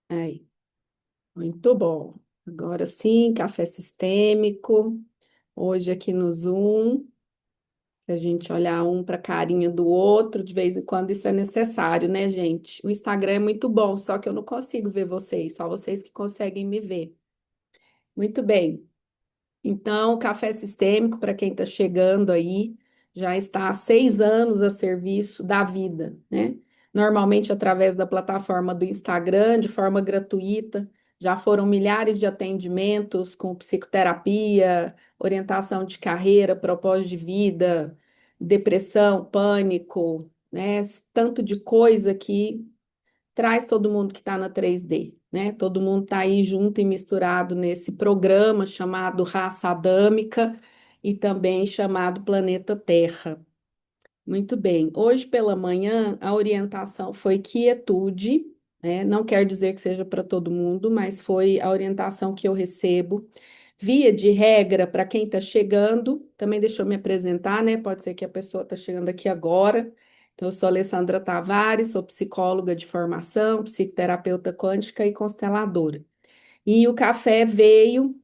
Aí, muito bom. Agora sim, café sistêmico. Hoje aqui no Zoom, a gente olhar um para a carinha do outro, de vez em quando isso é necessário, né, gente? O Instagram é muito bom, só que eu não consigo ver vocês, só vocês que conseguem me ver. Muito bem. Então, o café sistêmico, para quem está chegando aí, já está há 6 anos a serviço da vida, né? Normalmente através da plataforma do Instagram, de forma gratuita. Já foram milhares de atendimentos com psicoterapia, orientação de carreira, propósito de vida, depressão, pânico, né? Tanto de coisa que traz todo mundo que está na 3D, né? Todo mundo está aí junto e misturado nesse programa chamado Raça Adâmica e também chamado Planeta Terra. Muito bem. Hoje pela manhã a orientação foi quietude, né? Não quer dizer que seja para todo mundo, mas foi a orientação que eu recebo. Via de regra, para quem está chegando, também deixa eu me apresentar, né? Pode ser que a pessoa está chegando aqui agora. Então, eu sou Alessandra Tavares, sou psicóloga de formação, psicoterapeuta quântica e consteladora. E o café veio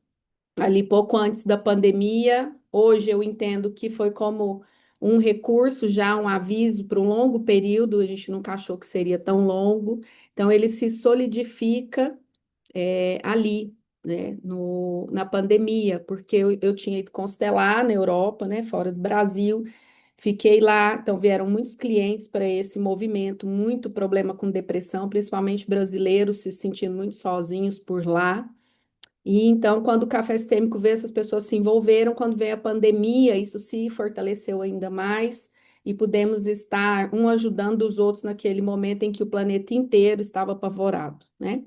ali pouco antes da pandemia. Hoje eu entendo que foi como um recurso, já um aviso para um longo período, a gente nunca achou que seria tão longo. Então, ele se solidifica ali, né, na pandemia, porque eu tinha ido constelar na Europa, né, fora do Brasil, fiquei lá, então vieram muitos clientes para esse movimento, muito problema com depressão, principalmente brasileiros se sentindo muito sozinhos por lá. E então, quando o café sistêmico veio, essas pessoas se envolveram. Quando veio a pandemia, isso se fortaleceu ainda mais e pudemos estar um ajudando os outros naquele momento em que o planeta inteiro estava apavorado, né?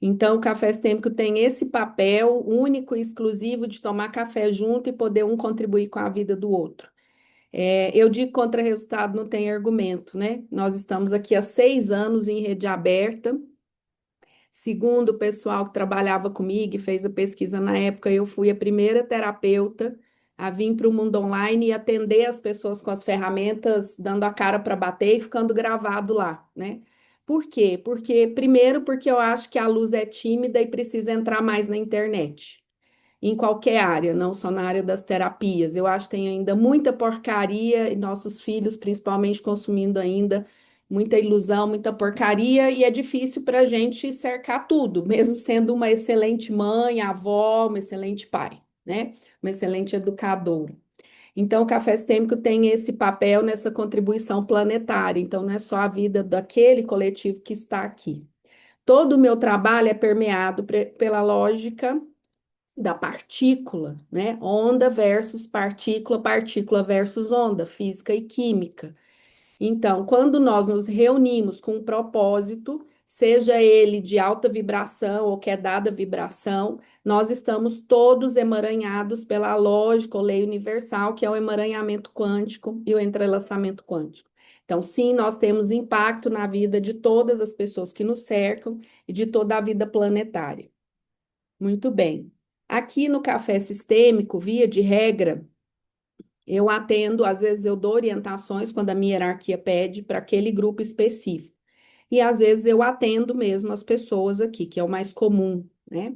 Então, o café sistêmico tem esse papel único e exclusivo de tomar café junto e poder um contribuir com a vida do outro. Eu digo contra resultado não tem argumento, né? Nós estamos aqui há 6 anos em rede aberta. Segundo o pessoal que trabalhava comigo e fez a pesquisa na época, eu fui a primeira terapeuta a vir para o mundo online e atender as pessoas com as ferramentas, dando a cara para bater e ficando gravado lá, né? Por quê? Primeiro, porque eu acho que a luz é tímida e precisa entrar mais na internet, em qualquer área, não só na área das terapias. Eu acho que tem ainda muita porcaria e nossos filhos, principalmente, consumindo ainda muita ilusão, muita porcaria, e é difícil para a gente cercar tudo, mesmo sendo uma excelente mãe, avó, uma excelente pai, né? Uma excelente educadora. Então, o café sistêmico tem esse papel nessa contribuição planetária. Então, não é só a vida daquele coletivo que está aqui. Todo o meu trabalho é permeado pela lógica da partícula, né? Onda versus partícula, partícula versus onda, física e química. Então, quando nós nos reunimos com um propósito, seja ele de alta vibração ou que é dada vibração, nós estamos todos emaranhados pela lógica ou lei universal, que é o emaranhamento quântico e o entrelaçamento quântico. Então, sim, nós temos impacto na vida de todas as pessoas que nos cercam e de toda a vida planetária. Muito bem. Aqui no café sistêmico, via de regra, eu atendo, às vezes eu dou orientações quando a minha hierarquia pede para aquele grupo específico. E às vezes eu atendo mesmo as pessoas aqui, que é o mais comum, né?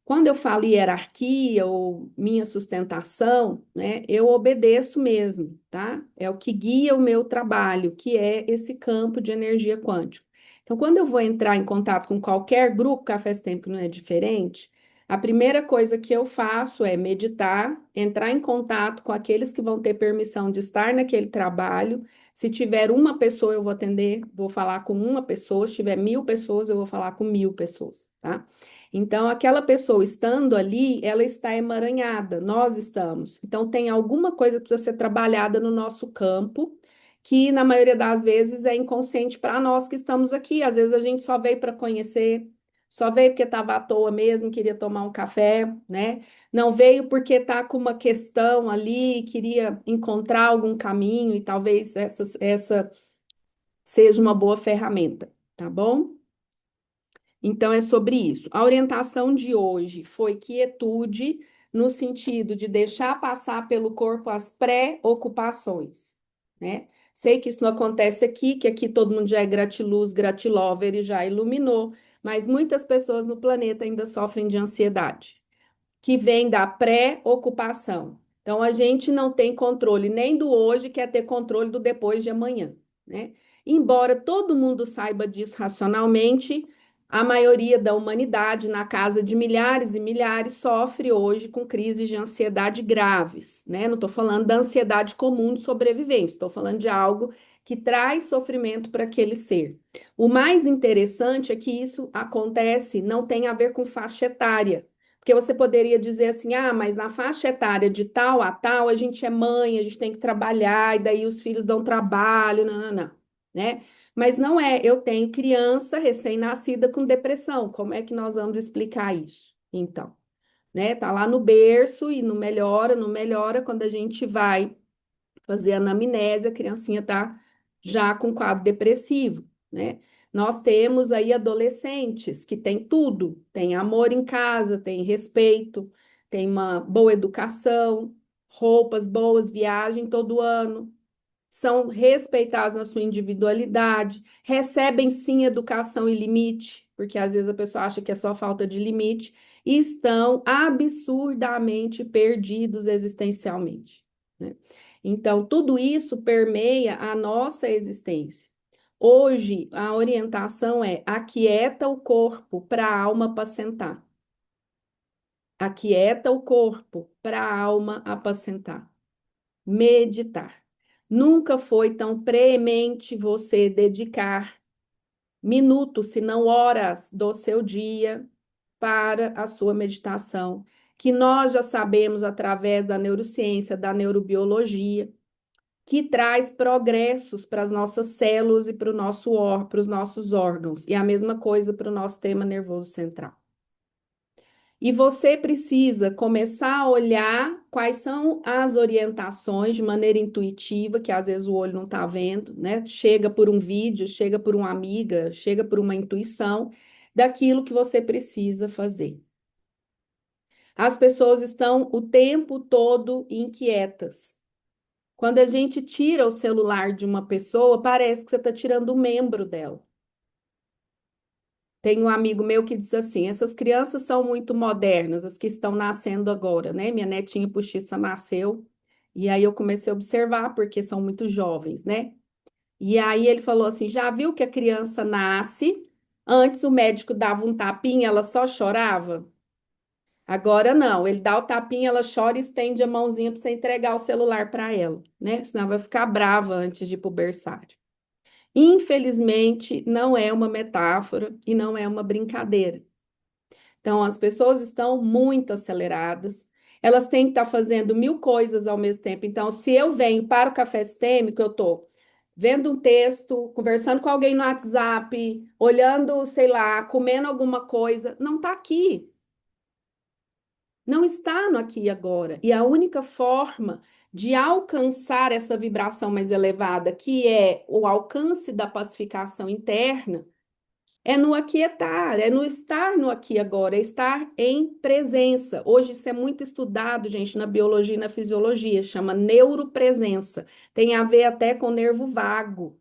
Quando eu falo hierarquia ou minha sustentação, né, eu obedeço mesmo, tá? É o que guia o meu trabalho, que é esse campo de energia quântica. Então, quando eu vou entrar em contato com qualquer grupo, Café Tempo não é diferente, a primeira coisa que eu faço é meditar, entrar em contato com aqueles que vão ter permissão de estar naquele trabalho. Se tiver uma pessoa, eu vou atender, vou falar com uma pessoa. Se tiver 1.000 pessoas, eu vou falar com 1.000 pessoas, tá? Então, aquela pessoa estando ali, ela está emaranhada, nós estamos. Então, tem alguma coisa que precisa ser trabalhada no nosso campo, que na maioria das vezes é inconsciente para nós que estamos aqui. Às vezes a gente só veio para conhecer, só veio porque estava à toa mesmo, queria tomar um café, né? Não veio porque está com uma questão ali, queria encontrar algum caminho e talvez essa seja uma boa ferramenta, tá bom? Então, é sobre isso. A orientação de hoje foi quietude, no sentido de deixar passar pelo corpo as pré-ocupações, né? Sei que isso não acontece aqui, que aqui todo mundo já é gratiluz, gratilover e já iluminou, mas muitas pessoas no planeta ainda sofrem de ansiedade, que vem da pré-ocupação. Então, a gente não tem controle nem do hoje, quer ter controle do depois de amanhã, né? Embora todo mundo saiba disso racionalmente, a maioria da humanidade, na casa de milhares e milhares, sofre hoje com crises de ansiedade graves, né? Não estou falando da ansiedade comum de sobrevivência, estou falando de algo que traz sofrimento para aquele ser. O mais interessante é que isso acontece, não tem a ver com faixa etária. Porque você poderia dizer assim, ah, mas na faixa etária de tal a tal, a gente é mãe, a gente tem que trabalhar, e daí os filhos dão trabalho, não, não, não, né? Mas não é, eu tenho criança recém-nascida com depressão, como é que nós vamos explicar isso? Então, né, tá lá no berço e não melhora, não melhora, quando a gente vai fazer anamnese, a criancinha tá já com quadro depressivo, né? Nós temos aí adolescentes que têm tudo, tem amor em casa, tem respeito, tem uma boa educação, roupas boas, viagem todo ano, são respeitados na sua individualidade, recebem sim educação e limite, porque às vezes a pessoa acha que é só falta de limite, e estão absurdamente perdidos existencialmente, né? Então, tudo isso permeia a nossa existência. Hoje, a orientação é aquieta o corpo para a alma apacentar. Aquieta o corpo para a alma apacentar. Meditar. Nunca foi tão premente você dedicar minutos, se não horas do seu dia para a sua meditação, que nós já sabemos através da neurociência, da neurobiologia, que traz progressos para as nossas células e para o nosso para os nossos órgãos, e a mesma coisa para o nosso sistema nervoso central. E você precisa começar a olhar quais são as orientações de maneira intuitiva, que às vezes o olho não está vendo, né? Chega por um vídeo, chega por uma amiga, chega por uma intuição daquilo que você precisa fazer. As pessoas estão o tempo todo inquietas. Quando a gente tira o celular de uma pessoa, parece que você está tirando o membro dela. Tem um amigo meu que diz assim: essas crianças são muito modernas, as que estão nascendo agora, né? Minha netinha postiça nasceu, e aí eu comecei a observar, porque são muito jovens, né? E aí ele falou assim: já viu que a criança nasce? Antes o médico dava um tapinha, ela só chorava. Agora não, ele dá o tapinha, ela chora e estende a mãozinha para você entregar o celular para ela, né? Senão vai ficar brava antes de ir pro berçário. Infelizmente, não é uma metáfora e não é uma brincadeira. Então, as pessoas estão muito aceleradas, elas têm que estar fazendo mil coisas ao mesmo tempo. Então, se eu venho para o café sistêmico, eu estou vendo um texto, conversando com alguém no WhatsApp, olhando, sei lá, comendo alguma coisa, não está aqui. Não está no aqui e agora. E a única forma de alcançar essa vibração mais elevada, que é o alcance da pacificação interna, é no aquietar, é no estar no aqui e agora, é estar em presença. Hoje isso é muito estudado, gente, na biologia e na fisiologia, chama neuropresença. Tem a ver até com nervo vago,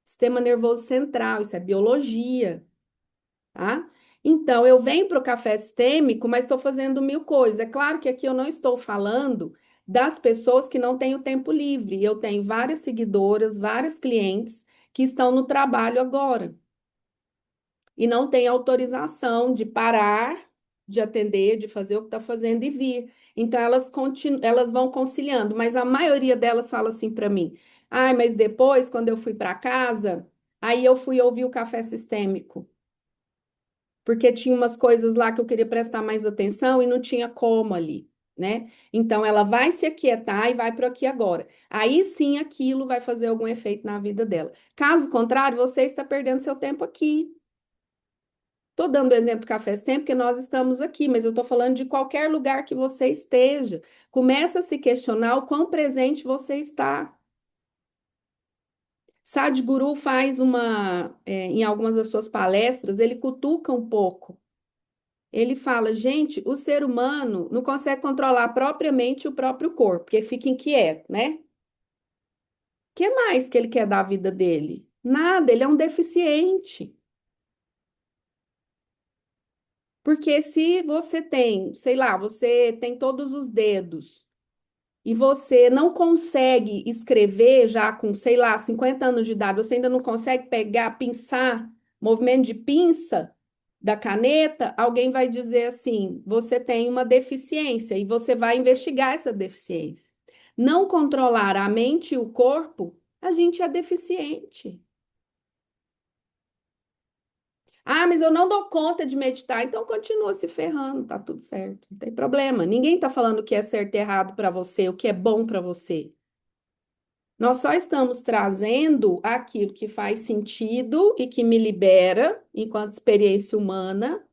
sistema nervoso central, isso é biologia, tá? Então, eu venho para o café sistêmico, mas estou fazendo mil coisas. É claro que aqui eu não estou falando das pessoas que não têm o tempo livre. Eu tenho várias seguidoras, várias clientes que estão no trabalho agora e não têm autorização de parar, de atender, de fazer o que está fazendo e vir. Então, elas vão conciliando, mas a maioria delas fala assim para mim: ai, mas depois, quando eu fui para casa, aí eu fui ouvir o café sistêmico porque tinha umas coisas lá que eu queria prestar mais atenção e não tinha como ali, né? Então ela vai se aquietar e vai para aqui agora. Aí sim aquilo vai fazer algum efeito na vida dela. Caso contrário, você está perdendo seu tempo aqui. Estou dando o exemplo do Café Sem Tempo, porque nós estamos aqui, mas eu estou falando de qualquer lugar que você esteja. Começa a se questionar o quão presente você está. Sadhguru faz em algumas das suas palestras, ele cutuca um pouco. Ele fala, gente, o ser humano não consegue controlar propriamente o próprio corpo, porque fica inquieto, né? O que mais que ele quer da vida dele? Nada, ele é um deficiente. Porque se você tem, sei lá, você tem todos os dedos e você não consegue escrever já com, sei lá, 50 anos de idade, você ainda não consegue pegar, pinçar, movimento de pinça da caneta, alguém vai dizer assim: você tem uma deficiência e você vai investigar essa deficiência. Não controlar a mente e o corpo, a gente é deficiente. Ah, mas eu não dou conta de meditar, então continua se ferrando, tá tudo certo, não tem problema. Ninguém tá falando o que é certo e errado para você, o que é bom para você. Nós só estamos trazendo aquilo que faz sentido e que me libera enquanto experiência humana,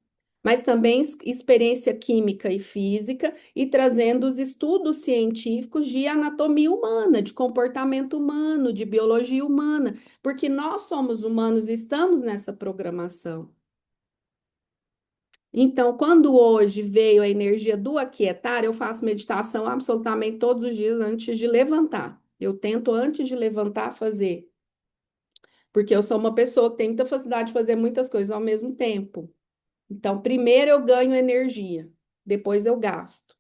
mas também experiência química e física, e trazendo os estudos científicos de anatomia humana, de comportamento humano, de biologia humana, porque nós somos humanos e estamos nessa programação. Então, quando hoje veio a energia do aquietar, eu faço meditação absolutamente todos os dias antes de levantar. Eu tento antes de levantar fazer, porque eu sou uma pessoa que tem muita facilidade de fazer muitas coisas ao mesmo tempo. Então, primeiro eu ganho energia, depois eu gasto.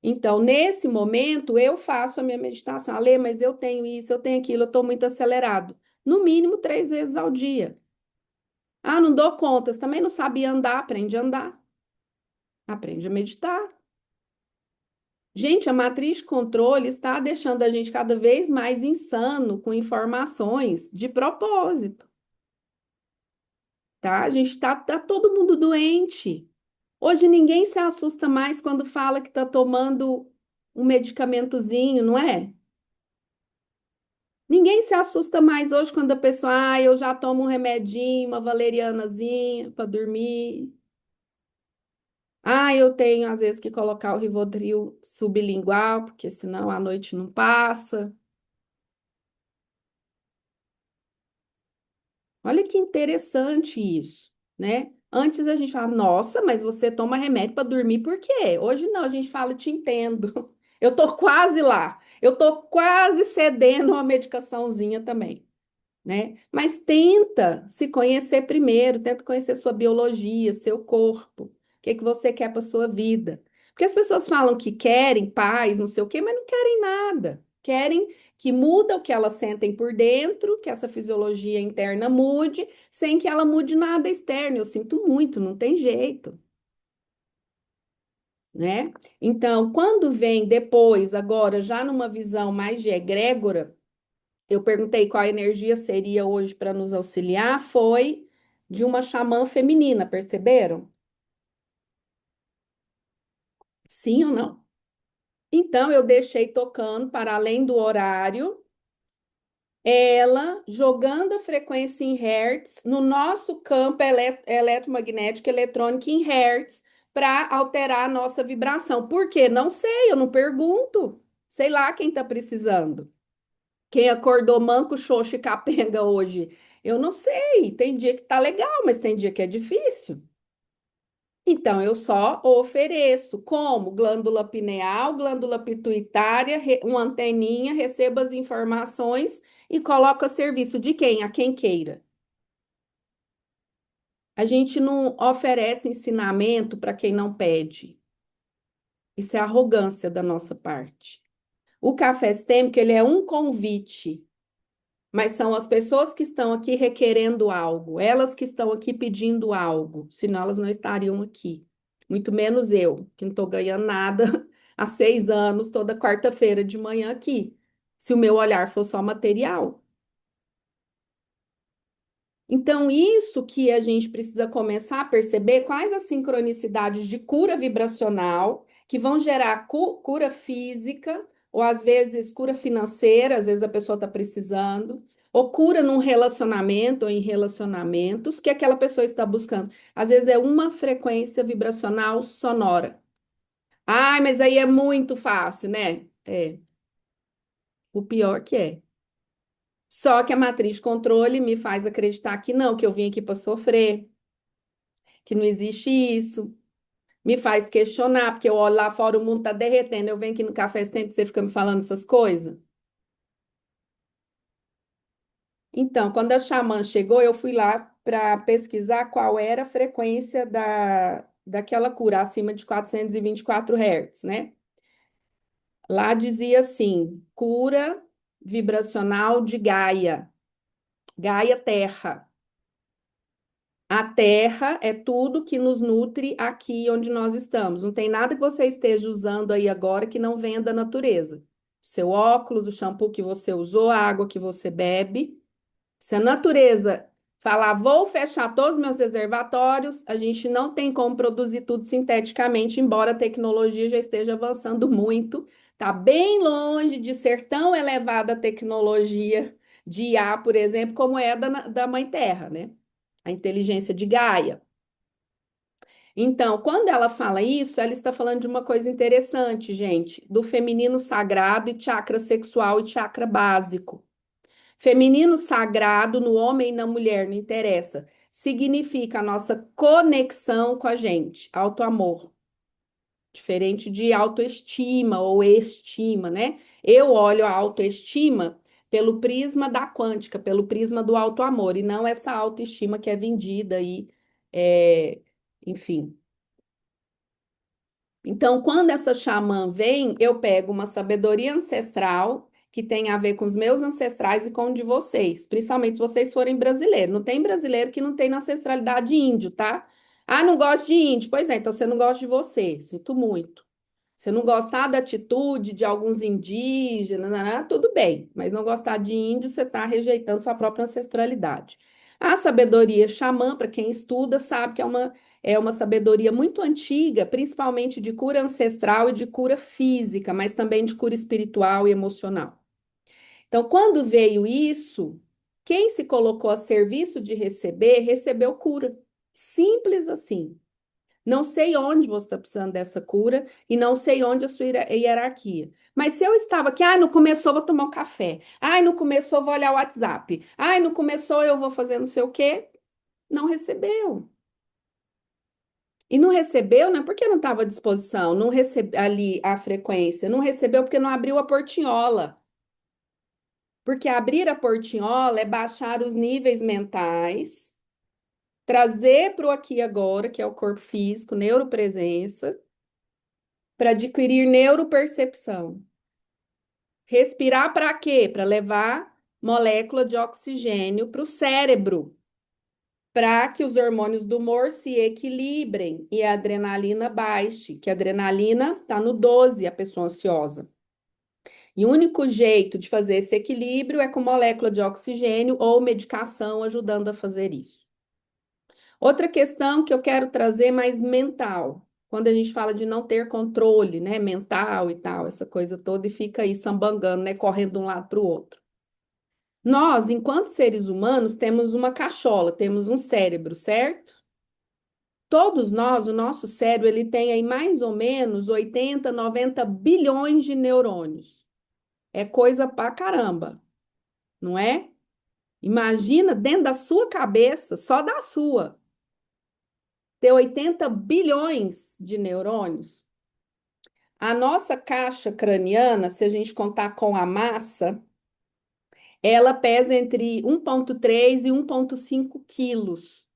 Então, nesse momento, eu faço a minha meditação. Alê, mas eu tenho isso, eu tenho aquilo, eu estou muito acelerado. No mínimo 3 vezes ao dia. Ah, não dou contas, também não sabia andar, aprende a andar. Aprende a meditar. Gente, a matriz de controle está deixando a gente cada vez mais insano com informações de propósito, tá? A gente tá todo mundo doente. Hoje ninguém se assusta mais quando fala que está tomando um medicamentozinho, não é? Ninguém se assusta mais hoje quando a pessoa, eu já tomo um remedinho, uma valerianazinha para dormir. Eu tenho às vezes que colocar o Rivotril sublingual, porque senão a noite não passa. Olha que interessante isso, né? Antes a gente falava, nossa, mas você toma remédio para dormir por quê? Hoje não, a gente fala, te entendo. Eu tô quase lá. Eu tô quase cedendo uma medicaçãozinha também, né? Mas tenta se conhecer primeiro, tenta conhecer sua biologia, seu corpo, o que que você quer para sua vida. Porque as pessoas falam que querem paz, não sei o quê, mas não querem nada. Querem que muda o que elas sentem por dentro, que essa fisiologia interna mude, sem que ela mude nada externo. Eu sinto muito, não tem jeito, né? Então, quando vem depois, agora já numa visão mais de egrégora, eu perguntei qual energia seria hoje para nos auxiliar, foi de uma xamã feminina, perceberam? Sim ou não? Então eu deixei tocando para além do horário, ela jogando a frequência em hertz no nosso campo eletromagnético eletrônico em hertz para alterar a nossa vibração. Por quê? Não sei, eu não pergunto. Sei lá quem está precisando. Quem acordou manco, xoxo e capenga hoje? Eu não sei. Tem dia que tá legal, mas tem dia que é difícil. Então, eu só ofereço como glândula pineal, glândula pituitária, uma anteninha, receba as informações e coloco a serviço de quem? A quem queira. A gente não oferece ensinamento para quem não pede. Isso é arrogância da nossa parte. O café sistêmico, ele é um convite. Mas são as pessoas que estão aqui requerendo algo, elas que estão aqui pedindo algo, senão elas não estariam aqui. Muito menos eu, que não estou ganhando nada há 6 anos, toda quarta-feira de manhã aqui. Se o meu olhar for só material. Então, isso que a gente precisa começar a perceber, quais as sincronicidades de cura vibracional que vão gerar cura física, ou às vezes cura financeira, às vezes a pessoa está precisando, ou cura num relacionamento ou em relacionamentos que aquela pessoa está buscando. Às vezes é uma frequência vibracional sonora. Ai, mas aí é muito fácil, né? É, o pior que é. Só que a matriz de controle me faz acreditar que não, que eu vim aqui para sofrer, que não existe isso. Me faz questionar, porque eu olho lá fora, o mundo tá derretendo. Eu venho aqui no café esse tempo e você fica me falando essas coisas. Então, quando a xamã chegou, eu fui lá. para pesquisar qual era a frequência daquela cura acima de 424 Hz, né? Lá dizia assim: cura vibracional de Gaia, Gaia Terra. A Terra é tudo que nos nutre aqui onde nós estamos. Não tem nada que você esteja usando aí agora que não venha da natureza. Seu óculos, o shampoo que você usou, a água que você bebe. Se a natureza falar, vou fechar todos os meus reservatórios, a gente não tem como produzir tudo sinteticamente, embora a tecnologia já esteja avançando muito. Está bem longe de ser tão elevada a tecnologia de IA, por exemplo, como é da Mãe Terra, né? A inteligência de Gaia. Então, quando ela fala isso, ela está falando de uma coisa interessante, gente, do feminino sagrado e chakra sexual e chakra básico. Feminino sagrado no homem e na mulher, não interessa. Significa a nossa conexão com a gente, autoamor. Diferente de autoestima ou estima, né? Eu olho a autoestima pelo prisma da quântica, pelo prisma do autoamor, e não essa autoestima que é vendida aí, enfim. Então, quando essa xamã vem, eu pego uma sabedoria ancestral que tem a ver com os meus ancestrais e com o de vocês, principalmente se vocês forem brasileiros. Não tem brasileiro que não tem na ancestralidade índio, tá? Ah, não gosto de índio. Pois é, então você não gosta de você. Sinto muito. Você não gostar da atitude de alguns indígenas, tudo bem, mas não gostar de índio, você está rejeitando sua própria ancestralidade. A sabedoria xamã, para quem estuda, sabe que é uma sabedoria muito antiga, principalmente de cura ancestral e de cura física, mas também de cura espiritual e emocional. Então, quando veio isso, quem se colocou a serviço de receber, recebeu cura. Simples assim. Não sei onde você está precisando dessa cura e não sei onde a sua hierarquia. Mas se eu estava aqui, não começou, vou tomar um café. Não começou, vou olhar o WhatsApp. Não começou, eu vou fazer não sei o quê. Não recebeu. E não recebeu, não é porque não estava à disposição, não recebe ali a frequência, não recebeu porque não abriu a portinhola. Porque abrir a portinhola é baixar os níveis mentais, trazer para o aqui e agora, que é o corpo físico, neuropresença, para adquirir neuropercepção. Respirar para quê? Para levar molécula de oxigênio para o cérebro, para que os hormônios do humor se equilibrem e a adrenalina baixe, que a adrenalina está no 12, a pessoa ansiosa. E o único jeito de fazer esse equilíbrio é com molécula de oxigênio ou medicação ajudando a fazer isso. Outra questão que eu quero trazer mais mental, quando a gente fala de não ter controle, né, mental e tal, essa coisa toda, e fica aí sambangando, né, correndo de um lado para o outro. Nós, enquanto seres humanos, temos uma cachola, temos um cérebro, certo? Todos nós, o nosso cérebro, ele tem aí mais ou menos 80, 90 bilhões de neurônios. É coisa pra caramba, não é? Imagina dentro da sua cabeça, só da sua, ter 80 bilhões de neurônios. A nossa caixa craniana, se a gente contar com a massa, ela pesa entre 1,3 e 1,5 quilos,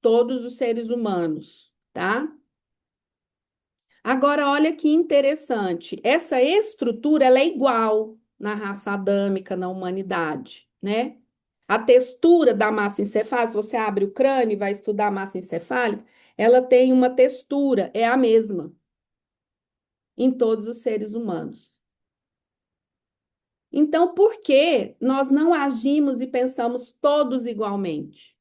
todos os seres humanos, tá? Agora, olha que interessante, essa estrutura ela é igual na raça adâmica, na humanidade, né? A textura da massa encefálica, se você abre o crânio e vai estudar a massa encefálica, ela tem uma textura, é a mesma em todos os seres humanos. Então, por que nós não agimos e pensamos todos igualmente?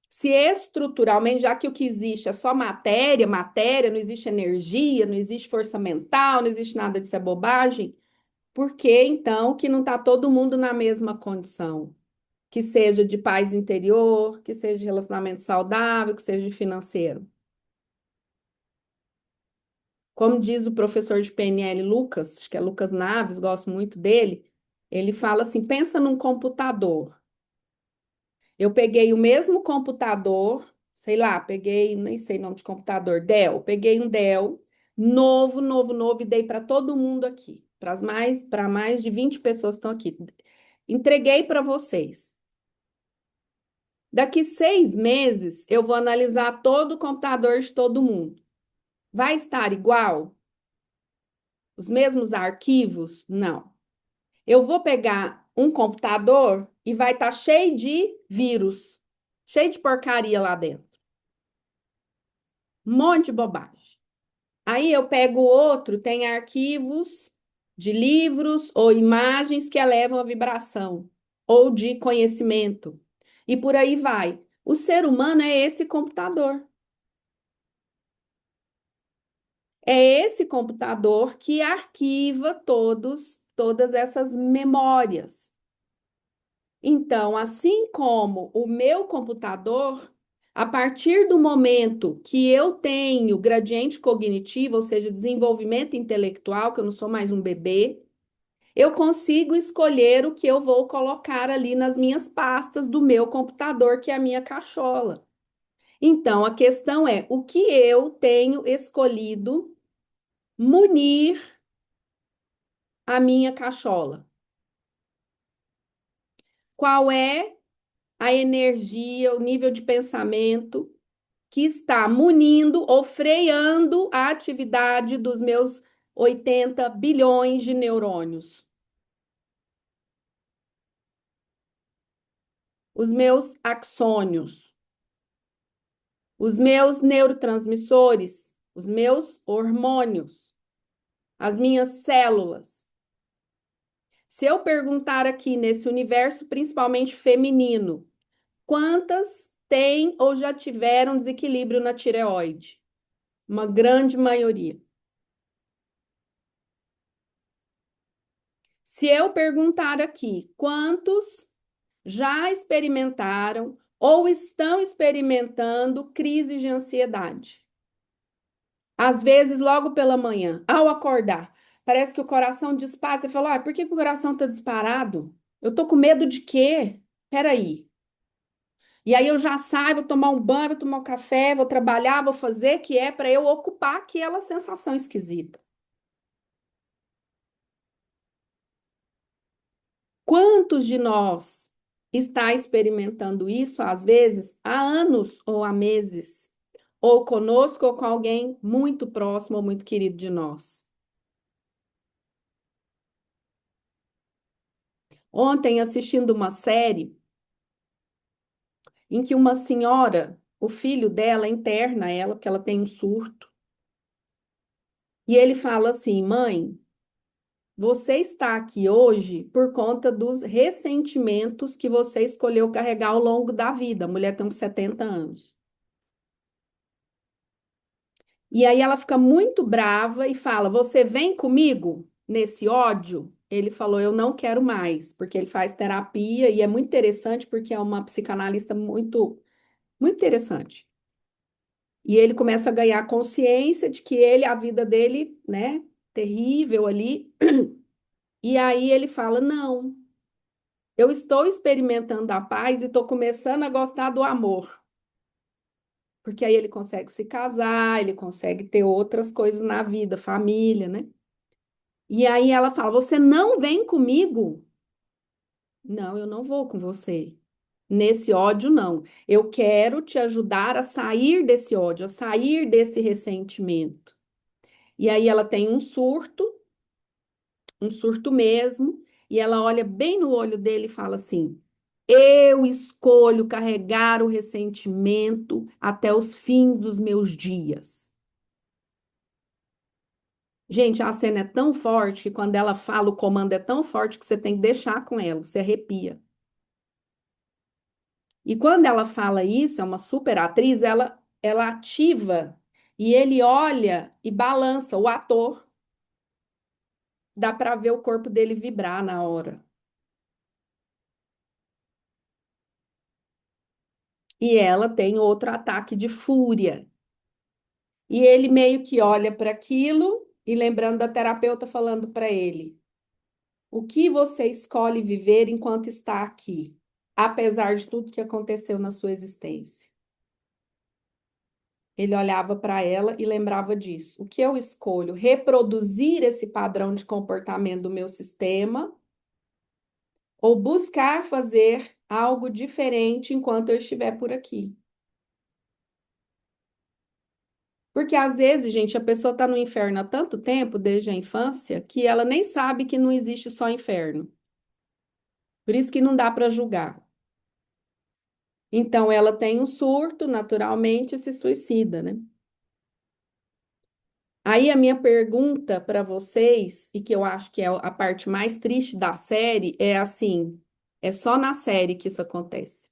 Se estruturalmente, já que o que existe é só matéria, matéria, não existe energia, não existe força mental, não existe nada disso, é bobagem, por que então que não está todo mundo na mesma condição? Que seja de paz interior, que seja de relacionamento saudável, que seja de financeiro. Como diz o professor de PNL Lucas, acho que é Lucas Naves, gosto muito dele, ele fala assim: pensa num computador. Eu peguei o mesmo computador, sei lá, peguei, nem sei o nome de computador, Dell. Peguei um Dell novo, novo, novo e dei para todo mundo aqui, para mais de 20 pessoas que estão aqui. Entreguei para vocês. Daqui 6 meses, eu vou analisar todo o computador de todo mundo. Vai estar igual? Os mesmos arquivos? Não. Eu vou pegar um computador e vai estar cheio de vírus, cheio de porcaria lá dentro. Um monte de bobagem. Aí eu pego outro, tem arquivos de livros ou imagens que elevam a vibração, ou de conhecimento. E por aí vai. O ser humano é esse computador. É esse computador que arquiva todas essas memórias. Então, assim como o meu computador, a partir do momento que eu tenho gradiente cognitivo, ou seja, desenvolvimento intelectual, que eu não sou mais um bebê, eu consigo escolher o que eu vou colocar ali nas minhas pastas do meu computador, que é a minha cachola. Então, a questão é o que eu tenho escolhido munir a minha cachola. Qual é a energia, o nível de pensamento que está munindo ou freando a atividade dos meus 80 bilhões de neurônios? Os meus axônios, os meus neurotransmissores, os meus hormônios, as minhas células. Se eu perguntar aqui nesse universo, principalmente feminino, quantas têm ou já tiveram desequilíbrio na tireoide? Uma grande maioria. Se eu perguntar aqui, quantos já experimentaram ou estão experimentando crise de ansiedade? Às vezes, logo pela manhã, ao acordar, parece que o coração dispara. Você fala, por que que o coração está disparado? Eu tô com medo de quê? Peraí. E aí eu já saio, vou tomar um banho, vou tomar um café, vou trabalhar, vou fazer, que é para eu ocupar aquela sensação esquisita. Quantos de nós está experimentando isso, às vezes, há anos ou há meses? Ou conosco ou com alguém muito próximo ou muito querido de nós? Ontem, assistindo uma série em que uma senhora, o filho dela interna ela, porque ela tem um surto, e ele fala assim: mãe, você está aqui hoje por conta dos ressentimentos que você escolheu carregar ao longo da vida. A mulher tem uns 70 anos. E aí ela fica muito brava e fala: Você vem comigo nesse ódio? Ele falou: Eu não quero mais, porque ele faz terapia e é muito interessante porque é uma psicanalista muito interessante. E ele começa a ganhar consciência de que a vida dele, né, terrível ali. E aí ele fala: Não, eu estou experimentando a paz e estou começando a gostar do amor. Porque aí ele consegue se casar, ele consegue ter outras coisas na vida, família, né? E aí ela fala: Você não vem comigo? Não, eu não vou com você. Nesse ódio, não. Eu quero te ajudar a sair desse ódio, a sair desse ressentimento. E aí ela tem um surto mesmo, e ela olha bem no olho dele e fala assim: Eu escolho carregar o ressentimento até os fins dos meus dias. Gente, a cena é tão forte que quando ela fala, o comando é tão forte que você tem que deixar com ela, você arrepia. E quando ela fala isso, é uma super atriz, ela ativa e ele olha e balança o ator, dá para ver o corpo dele vibrar na hora. E ela tem outro ataque de fúria. E ele meio que olha para aquilo e lembrando da terapeuta falando para ele: O que você escolhe viver enquanto está aqui, apesar de tudo que aconteceu na sua existência? Ele olhava para ela e lembrava disso. O que eu escolho? Reproduzir esse padrão de comportamento do meu sistema ou buscar fazer algo diferente enquanto eu estiver por aqui. Porque às vezes, gente, a pessoa está no inferno há tanto tempo, desde a infância, que ela nem sabe que não existe só inferno. Por isso que não dá para julgar. Então, ela tem um surto, naturalmente, e se suicida, né? Aí a minha pergunta para vocês, e que eu acho que é a parte mais triste da série, é assim: é só na série que isso acontece.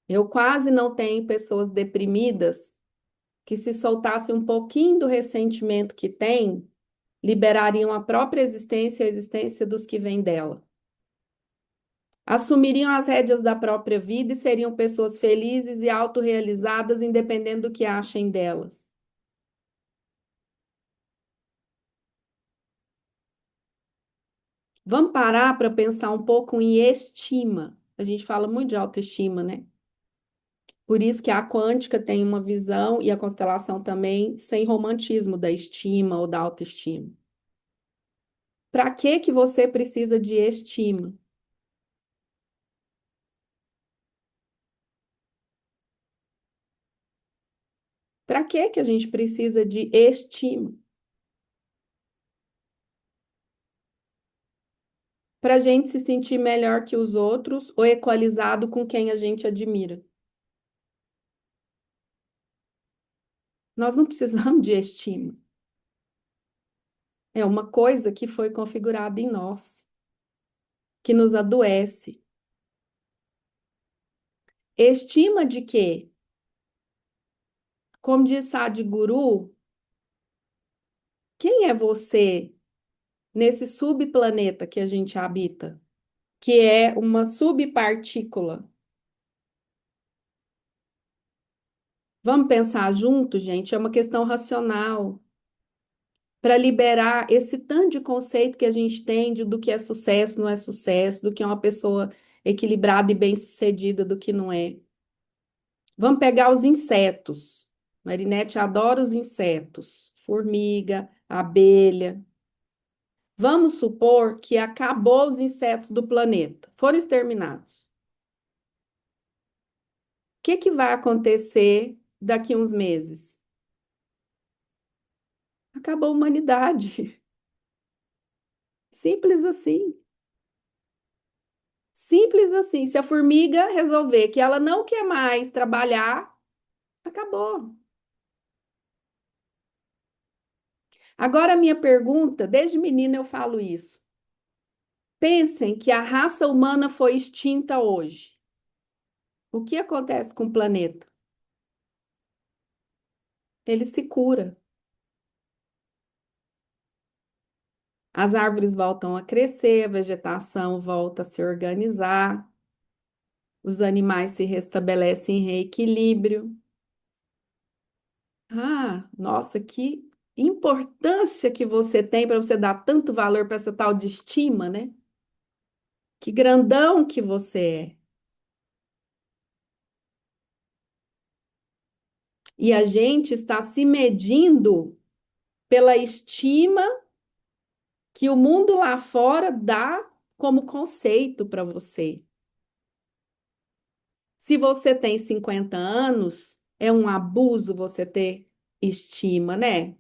Eu quase não tenho pessoas deprimidas que, se soltassem um pouquinho do ressentimento que têm, liberariam a própria existência e a existência dos que vêm dela. Assumiriam as rédeas da própria vida e seriam pessoas felizes e autorrealizadas, independente do que achem delas. Vamos parar para pensar um pouco em estima. A gente fala muito de autoestima, né? Por isso que a quântica tem uma visão e a constelação também sem romantismo da estima ou da autoestima. Para que que você precisa de estima? Para que que a gente precisa de estima? Para a gente se sentir melhor que os outros ou equalizado com quem a gente admira. Nós não precisamos de estima. É uma coisa que foi configurada em nós, que nos adoece. Estima de quê? Como diz Sadhguru, quem é você nesse subplaneta que a gente habita, que é uma subpartícula? Vamos pensar junto, gente, é uma questão racional para liberar esse tanto de conceito que a gente tem do que é sucesso, não é sucesso, do que é uma pessoa equilibrada e bem-sucedida, do que não é. Vamos pegar os insetos. Marinette adora os insetos, formiga, abelha. Vamos supor que acabou os insetos do planeta, foram exterminados. O que que vai acontecer daqui a uns meses? Acabou a humanidade. Simples assim. Simples assim. Se a formiga resolver que ela não quer mais trabalhar, acabou. Agora, a minha pergunta, desde menina eu falo isso. Pensem que a raça humana foi extinta hoje. O que acontece com o planeta? Ele se cura. As árvores voltam a crescer, a vegetação volta a se organizar, os animais se restabelecem em reequilíbrio. Ah, nossa, que importância que você tem para você dar tanto valor para essa tal de estima, né? Que grandão que você é. E a gente está se medindo pela estima que o mundo lá fora dá como conceito para você. Se você tem 50 anos, é um abuso você ter estima, né?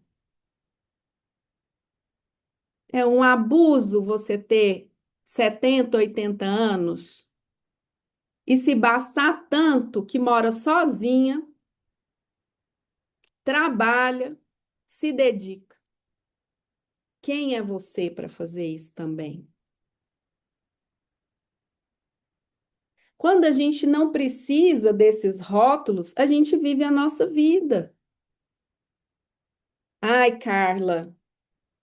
É um abuso você ter 70, 80 anos e se bastar tanto que mora sozinha, trabalha, se dedica. Quem é você para fazer isso também? Quando a gente não precisa desses rótulos, a gente vive a nossa vida. Ai, Carla,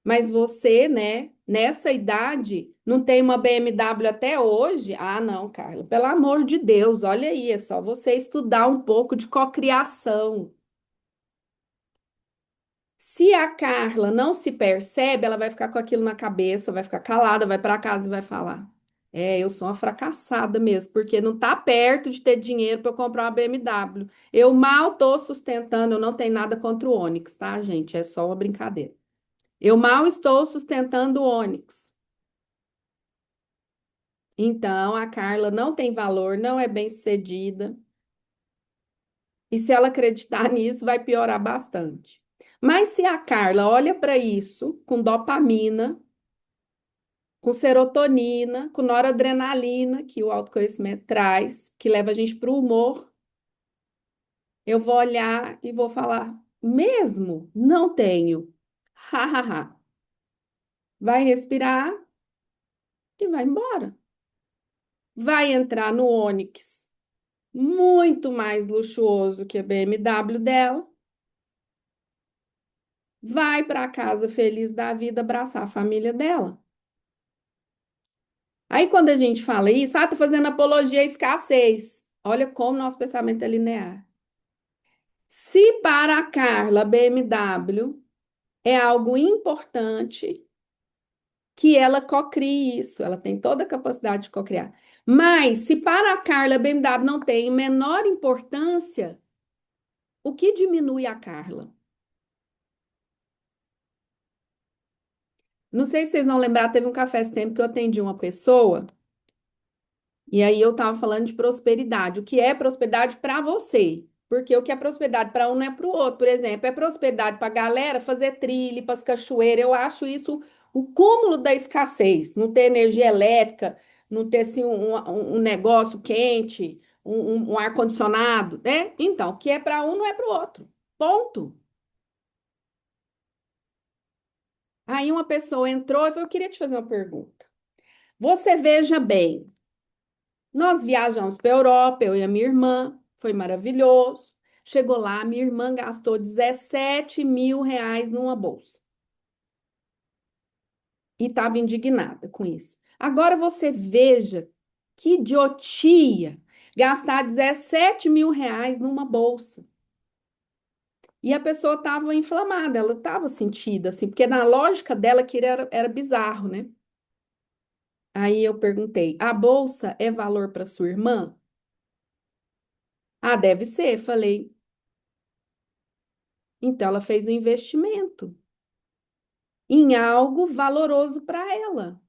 mas você, né, nessa idade, não tem uma BMW até hoje? Ah, não, Carla, pelo amor de Deus, olha aí, é só você estudar um pouco de cocriação. Se a Carla não se percebe, ela vai ficar com aquilo na cabeça, vai ficar calada, vai para casa e vai falar: É, eu sou uma fracassada mesmo, porque não tá perto de ter dinheiro para comprar uma BMW. Eu mal tô sustentando, eu não tenho nada contra o Onix, tá, gente? É só uma brincadeira. Eu mal estou sustentando o Onyx. Então, a Carla não tem valor, não é bem-sucedida. E se ela acreditar nisso, vai piorar bastante. Mas se a Carla olha para isso com dopamina, com serotonina, com noradrenalina, que o autoconhecimento traz, que leva a gente para o humor, eu vou olhar e vou falar: mesmo? Não tenho. Ha, ha, ha. Vai respirar e vai embora. Vai entrar no Onix, muito mais luxuoso que a BMW dela. Vai para casa feliz da vida abraçar a família dela. Aí, quando a gente fala isso, tá fazendo apologia à escassez. Olha como nosso pensamento é linear. Se para a Carla, a BMW é algo importante, que ela cocrie isso, ela tem toda a capacidade de cocriar. Mas, se para a Carla, a BMW não tem menor importância, o que diminui a Carla? Não sei se vocês vão lembrar, teve um café esse tempo que eu atendi uma pessoa. E aí eu estava falando de prosperidade. O que é prosperidade para você? Porque o que é prosperidade para um não é para o outro. Por exemplo, é prosperidade para a galera fazer trilha, para as cachoeiras. Eu acho isso o cúmulo da escassez. Não ter energia elétrica, não ter assim, um negócio quente, um ar-condicionado, né? Então, o que é para um não é para o outro. Ponto. Aí uma pessoa entrou e falou: Eu queria te fazer uma pergunta. Você veja bem. Nós viajamos para a Europa, eu e a minha irmã, foi maravilhoso. Chegou lá, minha irmã gastou 17 mil reais numa bolsa e estava indignada com isso. Agora você veja que idiotia gastar 17 mil reais numa bolsa. E a pessoa estava inflamada, ela estava sentida, assim, porque na lógica dela que era bizarro, né? Aí eu perguntei: a bolsa é valor para sua irmã? Ah, deve ser, falei. Então, ela fez um investimento em algo valoroso para ela.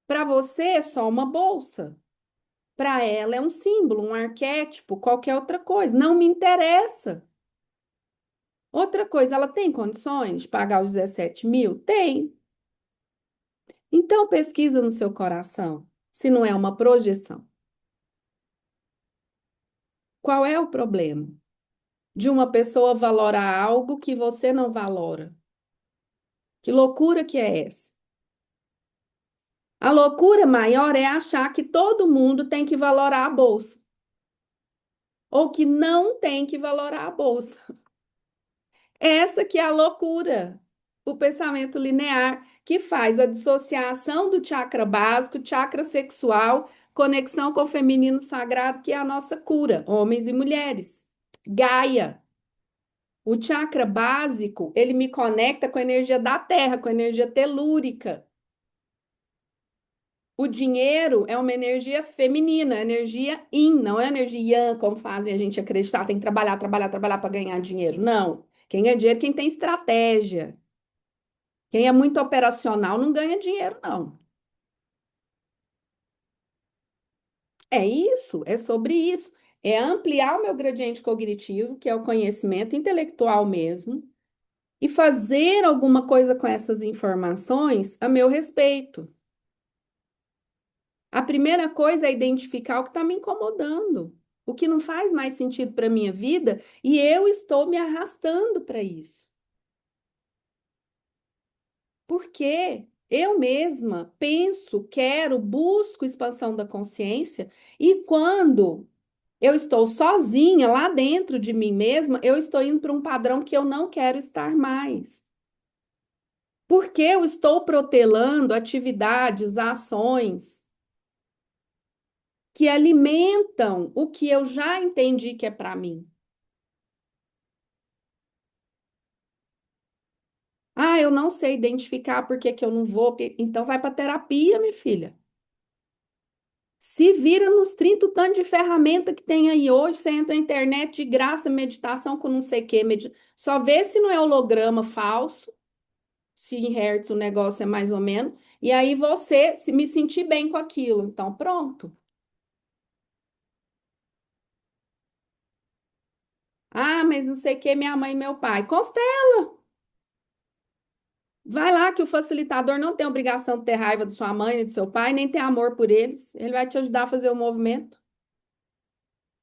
Para você é só uma bolsa. Para ela é um símbolo, um arquétipo, qualquer outra coisa. Não me interessa. Outra coisa, ela tem condições de pagar os 17 mil? Tem. Então, pesquisa no seu coração se não é uma projeção. Qual é o problema de uma pessoa valorar algo que você não valora? Que loucura que é essa? A loucura maior é achar que todo mundo tem que valorar a bolsa, ou que não tem que valorar a bolsa. Essa que é a loucura, o pensamento linear, que faz a dissociação do chakra básico, chakra sexual, conexão com o feminino sagrado, que é a nossa cura, homens e mulheres. Gaia. O chakra básico, ele me conecta com a energia da terra, com a energia telúrica. O dinheiro é uma energia feminina, energia yin, não é energia yang, como fazem a gente acreditar, tem que trabalhar, trabalhar, trabalhar para ganhar dinheiro. Não. Quem ganha dinheiro é quem tem estratégia. Quem é muito operacional não ganha dinheiro, não. É isso, é sobre isso. É ampliar o meu gradiente cognitivo, que é o conhecimento intelectual mesmo, e fazer alguma coisa com essas informações a meu respeito. A primeira coisa é identificar o que está me incomodando, o que não faz mais sentido para a minha vida, e eu estou me arrastando para isso. Porque eu mesma penso, quero, busco expansão da consciência, e quando eu estou sozinha lá dentro de mim mesma, eu estou indo para um padrão que eu não quero estar mais. Porque eu estou protelando atividades, ações que alimentam o que eu já entendi que é para mim. Ah, eu não sei identificar por que que eu não vou. Então vai para terapia, minha filha. Se vira nos 30 o tanto de ferramenta que tem aí hoje. Você entra na internet de graça, meditação com não sei o quê. Só vê se não é holograma falso. se em hertz o negócio é mais ou menos, e aí você se me sentir bem com aquilo. Então, pronto. Ah, mas não sei o que, minha mãe e meu pai. Vai lá que o facilitador não tem obrigação de ter raiva de sua mãe, nem de seu pai, nem ter amor por eles. Ele vai te ajudar a fazer o movimento.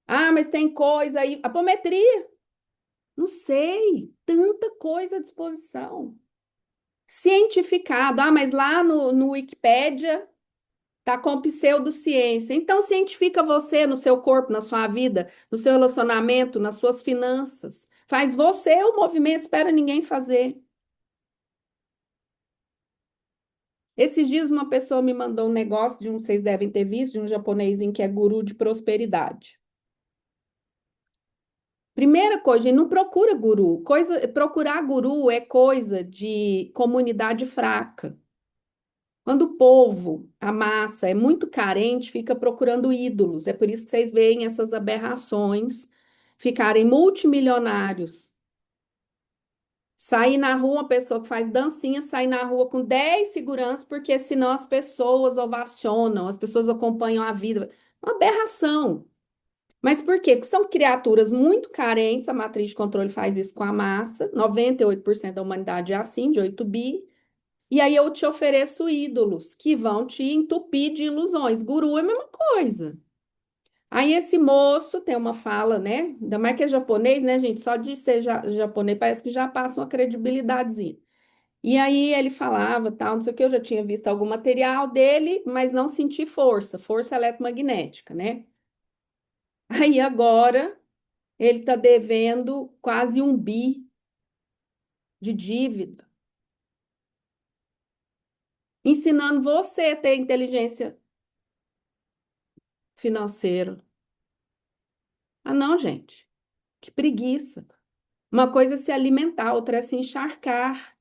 Ah, mas tem coisa aí. Apometria. Não sei. Tanta coisa à disposição. Cientificado. Ah, mas lá no Wikipédia tá com pseudociência. Então, cientifica você no seu corpo, na sua vida, no seu relacionamento, nas suas finanças. Faz você o movimento, espera ninguém fazer. Esses dias uma pessoa me mandou um negócio de um, vocês devem ter visto, de um japonesinho que é guru de prosperidade. Primeira coisa, gente, não procura guru. Procurar guru é coisa de comunidade fraca. Quando o povo, a massa, é muito carente, fica procurando ídolos. É por isso que vocês veem essas aberrações ficarem multimilionários. Sair na rua, uma pessoa que faz dancinha, sair na rua com 10 seguranças, porque senão as pessoas ovacionam, as pessoas acompanham a vida. Uma aberração. Mas por quê? Porque são criaturas muito carentes, a matriz de controle faz isso com a massa, 98% da humanidade é assim, de 8 bi. E aí eu te ofereço ídolos que vão te entupir de ilusões. Guru é a mesma coisa. Aí esse moço tem uma fala, né? Ainda mais que é japonês, né, gente? Só de ser japonês parece que já passa uma credibilidadezinha. E aí ele falava, tal, não sei o que, eu já tinha visto algum material dele, mas não senti força, força eletromagnética, né? Aí agora ele está devendo quase 1 bi de dívida, ensinando você a ter inteligência financeira. Ah, não, gente, que preguiça. Uma coisa é se alimentar, outra é se encharcar.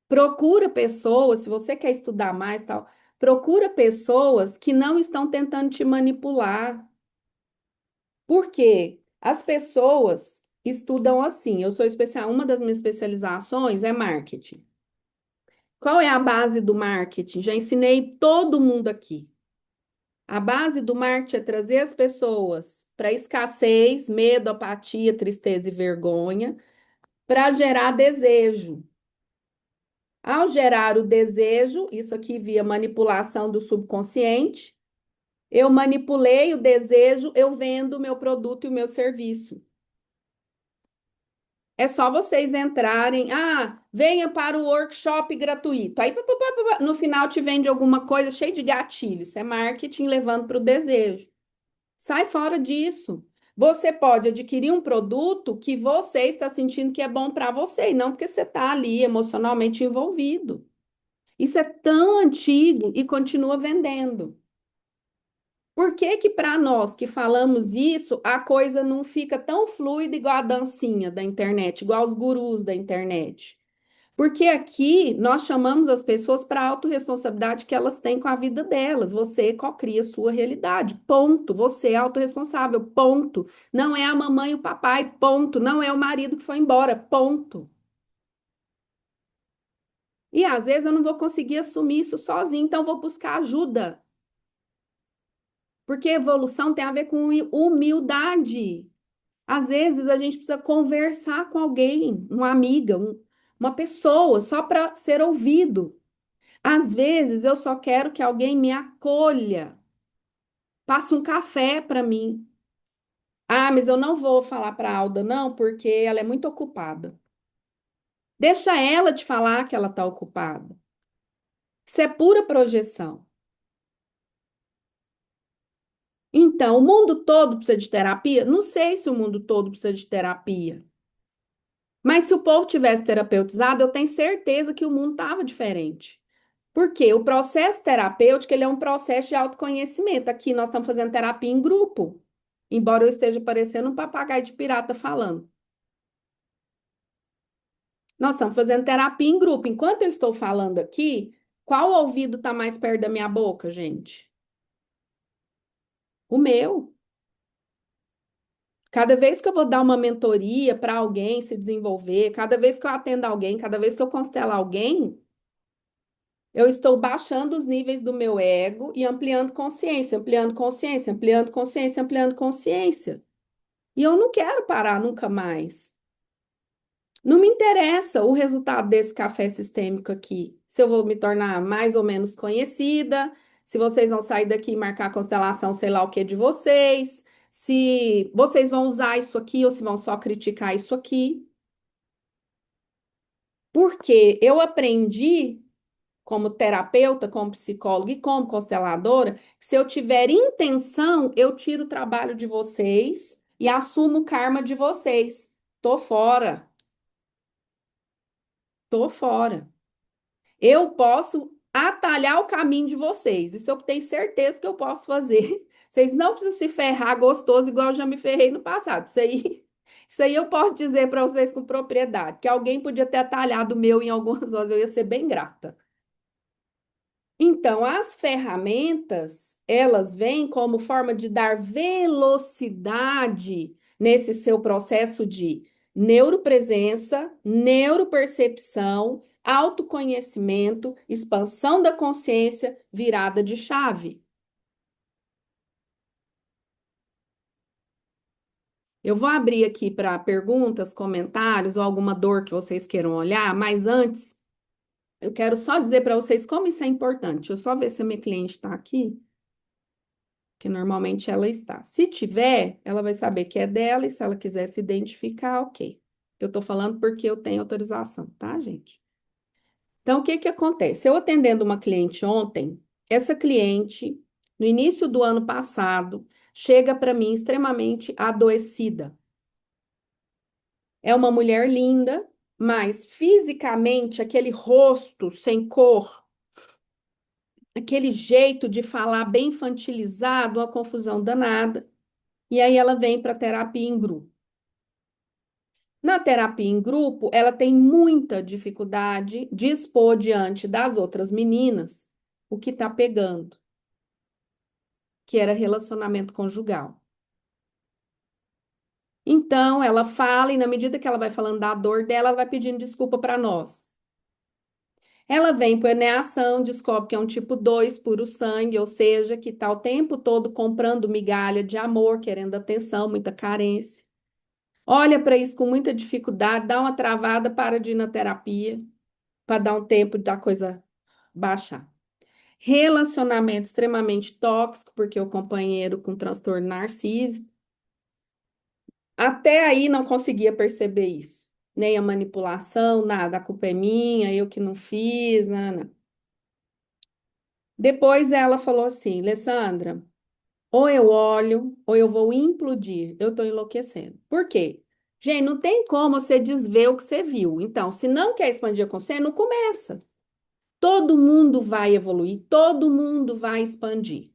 Procura pessoas, se você quer estudar mais, tal, procura pessoas que não estão tentando te manipular. Por quê? As pessoas estudam assim. Eu sou especial, uma das minhas especializações é marketing. Qual é a base do marketing? Já ensinei todo mundo aqui. A base do marketing é trazer as pessoas para escassez, medo, apatia, tristeza e vergonha, para gerar desejo. Ao gerar o desejo, isso aqui via manipulação do subconsciente, eu manipulei o desejo, eu vendo o meu produto e o meu serviço. É só vocês entrarem, ah, venha para o workshop gratuito. Aí, pá, pá, pá, pá, no final te vende alguma coisa cheia de gatilhos. Isso é marketing levando para o desejo. Sai fora disso. Você pode adquirir um produto que você está sentindo que é bom para você, e não porque você está ali emocionalmente envolvido. Isso é tão antigo e continua vendendo. Por que que para nós que falamos isso, a coisa não fica tão fluida igual a dancinha da internet, igual os gurus da internet? Porque aqui nós chamamos as pessoas para a autorresponsabilidade que elas têm com a vida delas. Você cocria a sua realidade. Ponto. Você é autorresponsável. Ponto. Não é a mamãe e o papai. Ponto. Não é o marido que foi embora. Ponto. E às vezes eu não vou conseguir assumir isso sozinho, então eu vou buscar ajuda. Porque evolução tem a ver com humildade. Às vezes a gente precisa conversar com alguém, uma amiga, uma pessoa, só para ser ouvido. Às vezes eu só quero que alguém me acolha, passe um café para mim. Ah, mas eu não vou falar para a Alda, não, porque ela é muito ocupada. Deixa ela te falar que ela está ocupada. Isso é pura projeção. Então, o mundo todo precisa de terapia? Não sei se o mundo todo precisa de terapia. Mas se o povo tivesse terapeutizado, eu tenho certeza que o mundo estava diferente. Porque o processo terapêutico, ele é um processo de autoconhecimento. Aqui nós estamos fazendo terapia em grupo, embora eu esteja parecendo um papagaio de pirata falando. Nós estamos fazendo terapia em grupo. Enquanto eu estou falando aqui, qual ouvido está mais perto da minha boca, gente? O meu. Cada vez que eu vou dar uma mentoria para alguém se desenvolver, cada vez que eu atendo alguém, cada vez que eu constelo alguém, eu estou baixando os níveis do meu ego e ampliando consciência, ampliando consciência, ampliando consciência, ampliando consciência. E eu não quero parar nunca mais. Não me interessa o resultado desse café sistêmico aqui. Se eu vou me tornar mais ou menos conhecida, se vocês vão sair daqui e marcar a constelação, sei lá o que de vocês, se vocês vão usar isso aqui ou se vão só criticar isso aqui. Porque eu aprendi como terapeuta, como psicóloga e como consteladora, que se eu tiver intenção, eu tiro o trabalho de vocês e assumo o karma de vocês. Tô fora, tô fora. Eu posso atalhar o caminho de vocês. Isso eu tenho certeza que eu posso fazer. Vocês não precisam se ferrar gostoso igual eu já me ferrei no passado. Isso aí eu posso dizer para vocês com propriedade, que alguém podia ter atalhado o meu em algumas horas, eu ia ser bem grata. Então, as ferramentas, elas vêm como forma de dar velocidade nesse seu processo de neuropresença, neuropercepção, autoconhecimento, expansão da consciência, virada de chave. Eu vou abrir aqui para perguntas, comentários ou alguma dor que vocês queiram olhar, mas antes, eu quero só dizer para vocês como isso é importante. Deixa eu só ver se a minha cliente está aqui, que normalmente ela está. Se tiver, ela vai saber que é dela e se ela quiser se identificar, ok. Eu estou falando porque eu tenho autorização, tá, gente? Então, o que que acontece? Eu atendendo uma cliente ontem, essa cliente, no início do ano passado, chega para mim extremamente adoecida. É uma mulher linda, mas fisicamente, aquele rosto sem cor, aquele jeito de falar bem infantilizado, uma confusão danada. E aí ela vem para terapia em grupo. Na terapia em grupo, ela tem muita dificuldade de expor diante das outras meninas o que está pegando, que era relacionamento conjugal. Então, ela fala, e na medida que ela vai falando da dor dela, ela vai pedindo desculpa para nós. Ela vem para eneação, descobre que é um tipo 2 puro sangue, ou seja, que está o tempo todo comprando migalha de amor, querendo atenção, muita carência. Olha para isso com muita dificuldade, dá uma travada, para de ir na terapia, para dar um tempo da coisa baixar. Relacionamento extremamente tóxico, porque o companheiro com transtorno narcísico. Até aí não conseguia perceber isso. Nem a manipulação, nada, a culpa é minha, eu que não fiz, nada. Depois ela falou assim, Alessandra, ou eu olho, ou eu vou implodir. Eu estou enlouquecendo. Por quê? Gente, não tem como você desver o que você viu. Então, se não quer expandir a consciência, não começa. Todo mundo vai evoluir, todo mundo vai expandir,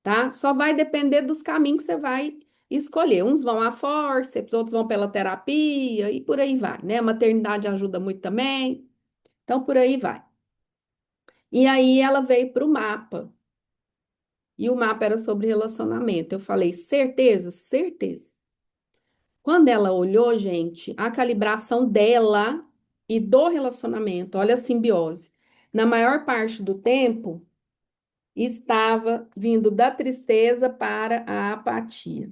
tá? Só vai depender dos caminhos que você vai escolher. Uns vão à forceps, outros vão pela terapia e por aí vai, né? A maternidade ajuda muito também. Então, por aí vai. E aí ela veio para o mapa. E o mapa era sobre relacionamento. Eu falei, certeza? Certeza. Quando ela olhou, gente, a calibração dela e do relacionamento, olha a simbiose. Na maior parte do tempo, estava vindo da tristeza para a apatia.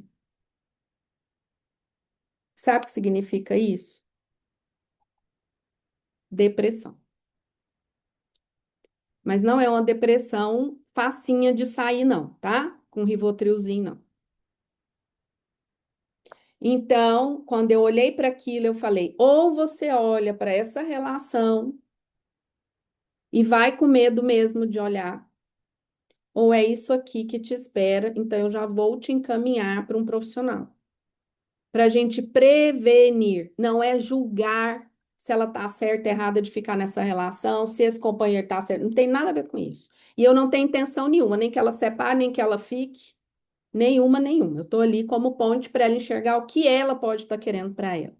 Sabe o que significa isso? Depressão. Mas não é uma depressão facinha de sair, não, tá? Com Rivotrilzinho, não. Então, quando eu olhei para aquilo, eu falei: ou você olha para essa relação e vai com medo mesmo de olhar, ou é isso aqui que te espera, então eu já vou te encaminhar para um profissional. Para a gente prevenir, não é julgar se ela está certa, errada de ficar nessa relação, se esse companheiro está certo, não tem nada a ver com isso. E eu não tenho intenção nenhuma, nem que ela separe, nem que ela fique, nenhuma, nenhuma. Eu estou ali como ponte para ela enxergar o que ela pode estar querendo para ela.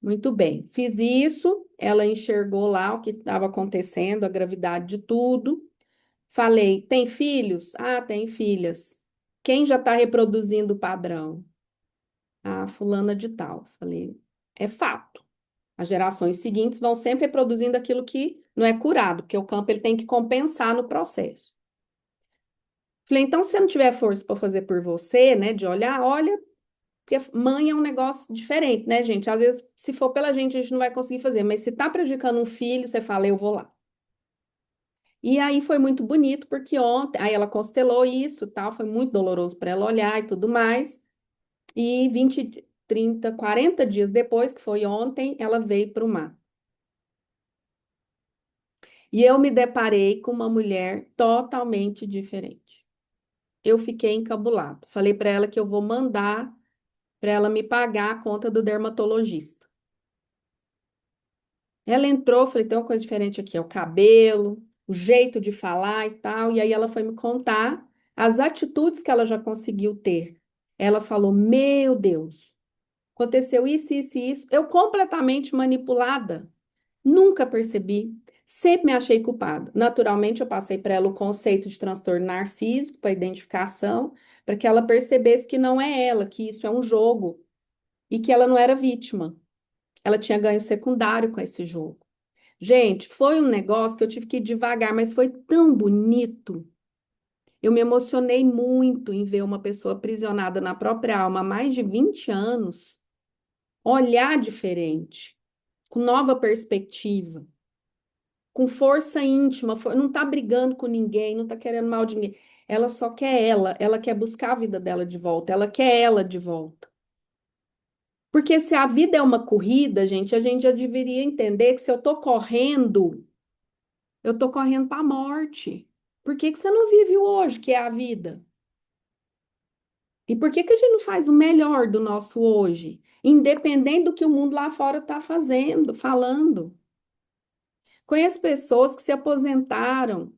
Muito bem, fiz isso, ela enxergou lá o que estava acontecendo, a gravidade de tudo. Falei, tem filhos? Ah, tem filhas. Quem já está reproduzindo o padrão? a fulana de tal. Falei, é fato. As gerações seguintes vão sempre reproduzindo aquilo que não é curado, porque o campo ele tem que compensar no processo. Falei, então, se você não tiver força para fazer por você, né, de olhar, olha, porque mãe é um negócio diferente, né, gente? Às vezes, se for pela gente, a gente não vai conseguir fazer, mas se tá prejudicando um filho, você fala, eu vou lá. E aí foi muito bonito, porque ontem, aí ela constelou isso, tal, foi muito doloroso para ela olhar e tudo mais. E 20, 30, 40 dias depois, que foi ontem, ela veio para o mar. E eu me deparei com uma mulher totalmente diferente. Eu fiquei encabulado. Falei para ela que eu vou mandar para ela me pagar a conta do dermatologista. Ela entrou, falei, tem uma coisa diferente aqui, é o cabelo, o jeito de falar e tal. E aí ela foi me contar as atitudes que ela já conseguiu ter. Ela falou: Meu Deus, aconteceu isso, isso e isso. Eu completamente manipulada. Nunca percebi. Sempre me achei culpada. Naturalmente, eu passei para ela o conceito de transtorno narcísico para identificação, para que ela percebesse que não é ela, que isso é um jogo e que ela não era vítima. Ela tinha ganho secundário com esse jogo. Gente, foi um negócio que eu tive que ir devagar, mas foi tão bonito. Eu me emocionei muito em ver uma pessoa aprisionada na própria alma há mais de 20 anos, olhar diferente, com nova perspectiva, com força íntima, não tá brigando com ninguém, não tá querendo mal de ninguém. Ela só quer ela quer buscar a vida dela de volta, ela quer ela de volta. Porque se a vida é uma corrida, gente, a gente já deveria entender que se eu tô correndo, eu tô correndo para a morte. Por que que você não vive o hoje, que é a vida? E por que que a gente não faz o melhor do nosso hoje, independente do que o mundo lá fora está fazendo, falando? Conheço pessoas que se aposentaram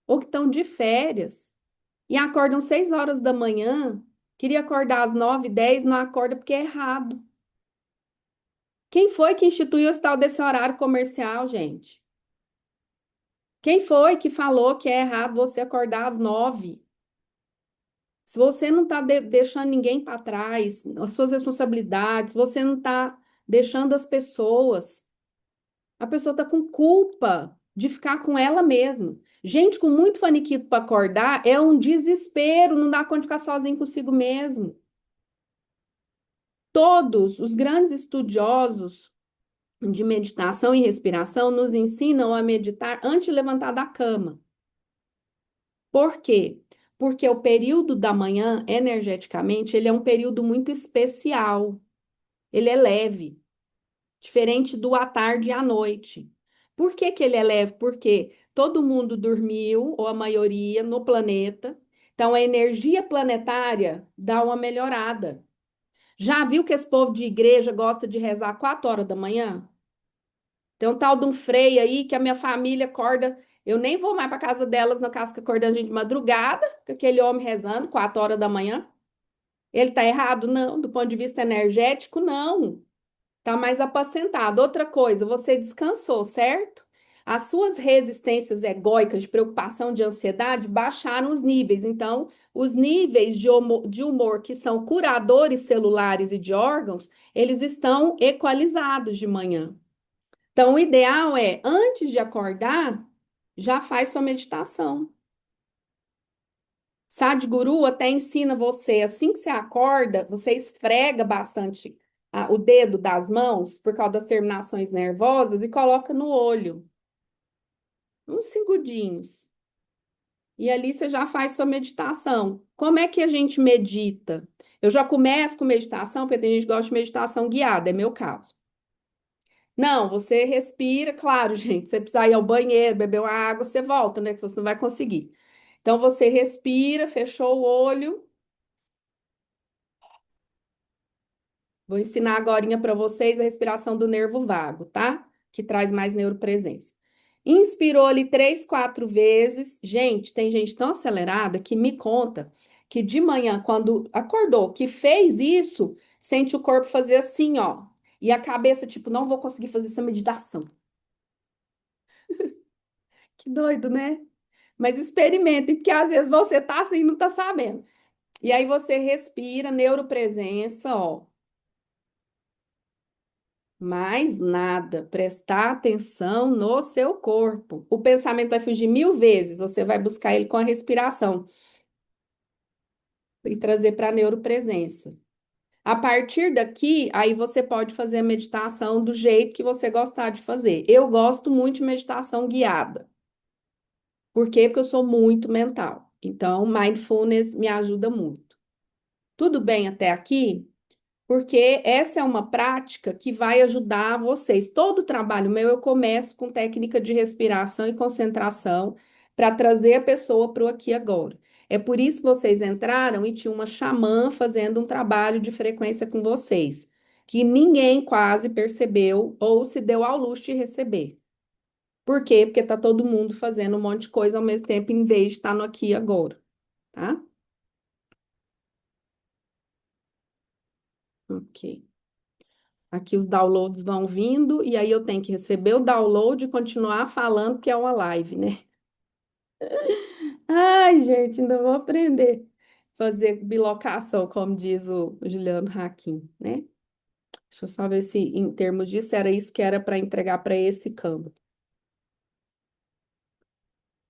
ou que estão de férias e acordam 6 horas da manhã, queria acordar às 9, 10, não acorda porque é errado. Quem foi que instituiu esse tal desse horário comercial, gente? Quem foi que falou que é errado você acordar às 9? Se você não está deixando ninguém para trás, as suas responsabilidades, você não está deixando as pessoas, a pessoa está com culpa de ficar com ela mesma. Gente com muito faniquito para acordar é um desespero, não dá conta de ficar sozinho consigo mesmo. Todos os grandes estudiosos de meditação e respiração nos ensinam a meditar antes de levantar da cama. Por quê? Porque o período da manhã, energeticamente, ele é um período muito especial. Ele é leve, diferente do à tarde e à noite. Por que que ele é leve? Porque todo mundo dormiu, ou a maioria, no planeta. Então, a energia planetária dá uma melhorada. Já viu que esse povo de igreja gosta de rezar 4 horas da manhã? Tem um tal de um freio aí que a minha família acorda. Eu nem vou mais para casa delas na casa que acordando gente de madrugada, com aquele homem rezando 4 horas da manhã. Ele tá errado? Não. Do ponto de vista energético, não. Tá mais apacentado. Outra coisa, você descansou, certo? As suas resistências egóicas de preocupação, de ansiedade, baixaram os níveis. Então, os níveis de humor que são curadores celulares e de órgãos, eles estão equalizados de manhã. Então, o ideal é, antes de acordar, já faz sua meditação. Sadhguru até ensina você, assim que você acorda, você esfrega bastante o dedo das mãos, por causa das terminações nervosas, e coloca no olho, uns segundinhos. E ali você já faz sua meditação. Como é que a gente medita? Eu já começo com meditação, porque tem gente que gosta de meditação guiada, é meu caso. Não, você respira, claro, gente. Você precisar ir ao banheiro, beber uma água, você volta, né? Que você não vai conseguir. Então você respira, fechou o olho. Vou ensinar agora para vocês a respiração do nervo vago, tá? Que traz mais neuropresença. Inspirou ali 3, 4 vezes. Gente, tem gente tão acelerada que me conta que de manhã, quando acordou, que fez isso, sente o corpo fazer assim, ó. E a cabeça, tipo, não vou conseguir fazer essa meditação. Que doido, né? Mas experimentem, porque às vezes você tá assim e não tá sabendo. E aí você respira, neuropresença, ó. Mais nada, prestar atenção no seu corpo. O pensamento vai fugir 1000 vezes, você vai buscar ele com a respiração e trazer para a neuropresença. A partir daqui, aí você pode fazer a meditação do jeito que você gostar de fazer. Eu gosto muito de meditação guiada. Por quê? Porque eu sou muito mental. Então, mindfulness me ajuda muito. Tudo bem até aqui? Porque essa é uma prática que vai ajudar vocês. Todo o trabalho meu eu começo com técnica de respiração e concentração para trazer a pessoa para o aqui e agora. É por isso que vocês entraram e tinha uma xamã fazendo um trabalho de frequência com vocês, que ninguém quase percebeu ou se deu ao luxo de receber. Por quê? Porque está todo mundo fazendo um monte de coisa ao mesmo tempo, em vez de estar no aqui e agora, tá? Ok. Aqui os downloads vão vindo e aí eu tenho que receber o download e continuar falando, porque é uma live, né? Ai, gente, ainda vou aprender a fazer bilocação, como diz o Juliano Hakim, né? Deixa eu só ver se, em termos disso, era isso que era para entregar para esse campo.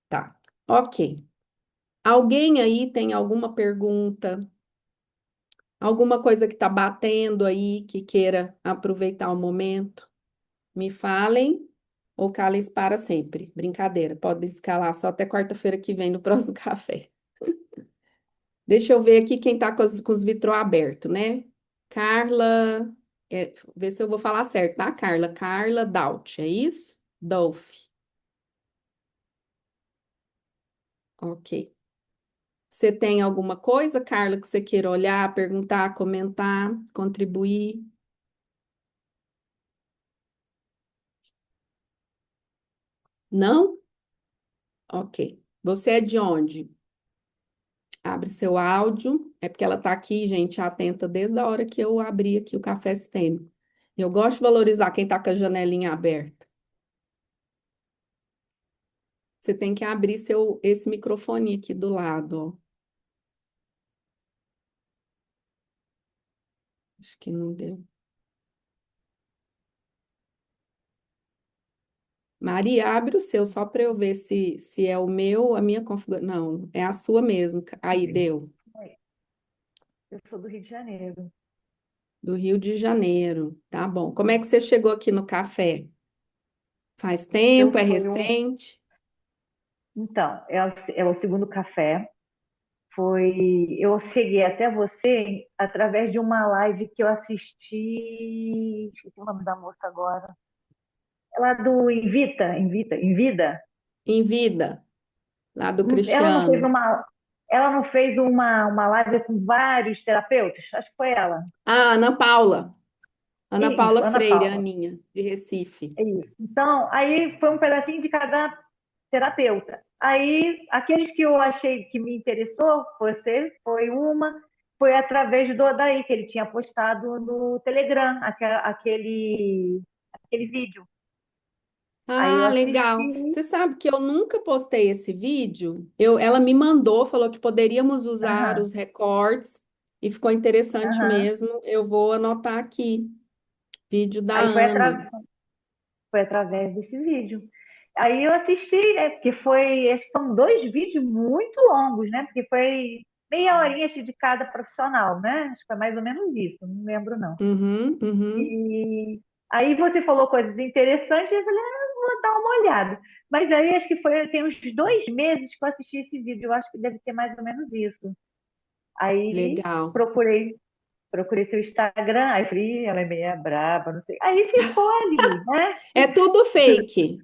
Tá, ok. Alguém aí tem alguma pergunta, alguma coisa que tá batendo aí, que queira aproveitar o momento? Me falem ou calem-se para sempre. Brincadeira, pode escalar só até quarta-feira que vem no próximo café. Deixa eu ver aqui quem tá com os vitrô aberto, né? Carla, vê se eu vou falar certo, tá, Carla? Carla Daut, é isso? Dolph, ok. Você tem alguma coisa, Carla, que você queira olhar, perguntar, comentar, contribuir? Não? Ok. Você é de onde? Abre seu áudio. É porque ela está aqui, gente, atenta desde a hora que eu abri aqui o café sistêmico. Eu gosto de valorizar quem está com a janelinha aberta. Você tem que abrir esse microfone aqui do lado, ó. Acho que não deu. Maria, abre o seu só para eu ver se é o meu, a minha configuração. Não, é a sua mesmo. Aí, deu. Oi, eu sou do Rio de Janeiro. Do Rio de Janeiro. Tá bom. Como é que você chegou aqui no café? Faz Eu tempo? É fui um. recente? Então, é o segundo café. Eu cheguei até você através de uma live que eu assisti. Esqueci o nome da moça agora. Ela do Invida. Em vida, lá do Ela não fez Cristiano. uma. Ela não fez uma live com vários terapeutas? Acho que foi ela. Ah, Ana Paula. Ana Paula Isso, Ana Freire, Paula. Aninha, de Recife. É isso. Então, aí foi um pedacinho de cada terapeuta. Aí, aqueles que eu achei que me interessou, você foi uma, foi através do Odaí, que ele tinha postado no Telegram, aquele vídeo. Aí eu Ah, legal. assisti. Você sabe que eu nunca postei esse vídeo? Ela me mandou, falou que poderíamos usar Aham, os recortes e ficou interessante aham. mesmo. Eu vou anotar aqui. Vídeo da Aí Ana. foi através desse vídeo. Aí eu assisti, né? Porque acho que são dois vídeos muito longos, né? Porque foi meia horinha de cada profissional, né? Acho que foi mais ou menos isso, não lembro não. Uhum, uhum. E aí você falou coisas interessantes, e eu falei, vou dar uma olhada. Mas aí acho que tem uns 2 meses que eu assisti esse vídeo, eu acho que deve ter mais ou menos isso. Aí Legal. procurei seu Instagram, aí falei, "Ih, ela é meia braba, não sei." Aí ficou ali, né? É tudo fake.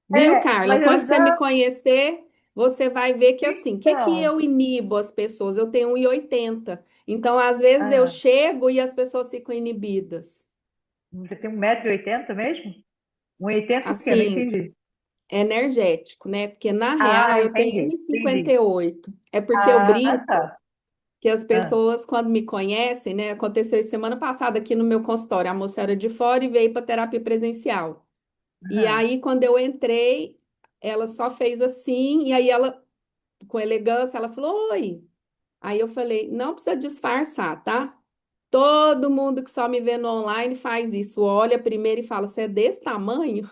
Viu, Carla? Mas Quando eu você me já. conhecer, você vai ver que assim, o que que Então. eu inibo as pessoas? Eu tenho 1,80. Então, às vezes eu Ah, chego e as pessoas ficam inibidas. você tem 1,80 m mesmo? 1,80 o quê? Não Assim, entendi. é energético, né? Porque na real Ah, eu tenho entendi, 1,58. entendi. E 58. É porque eu Ah, brinco tá. que as Ah, pessoas, quando me conhecem, né? Aconteceu isso semana passada aqui no meu consultório. A moça era de fora e veio para terapia presencial. E ah, aí, quando eu entrei, ela só fez assim, e aí ela, com elegância, ela falou: Oi. Aí eu falei: Não precisa disfarçar, tá? Todo mundo que só me vê no online faz isso. Olha primeiro e fala: você é desse tamanho?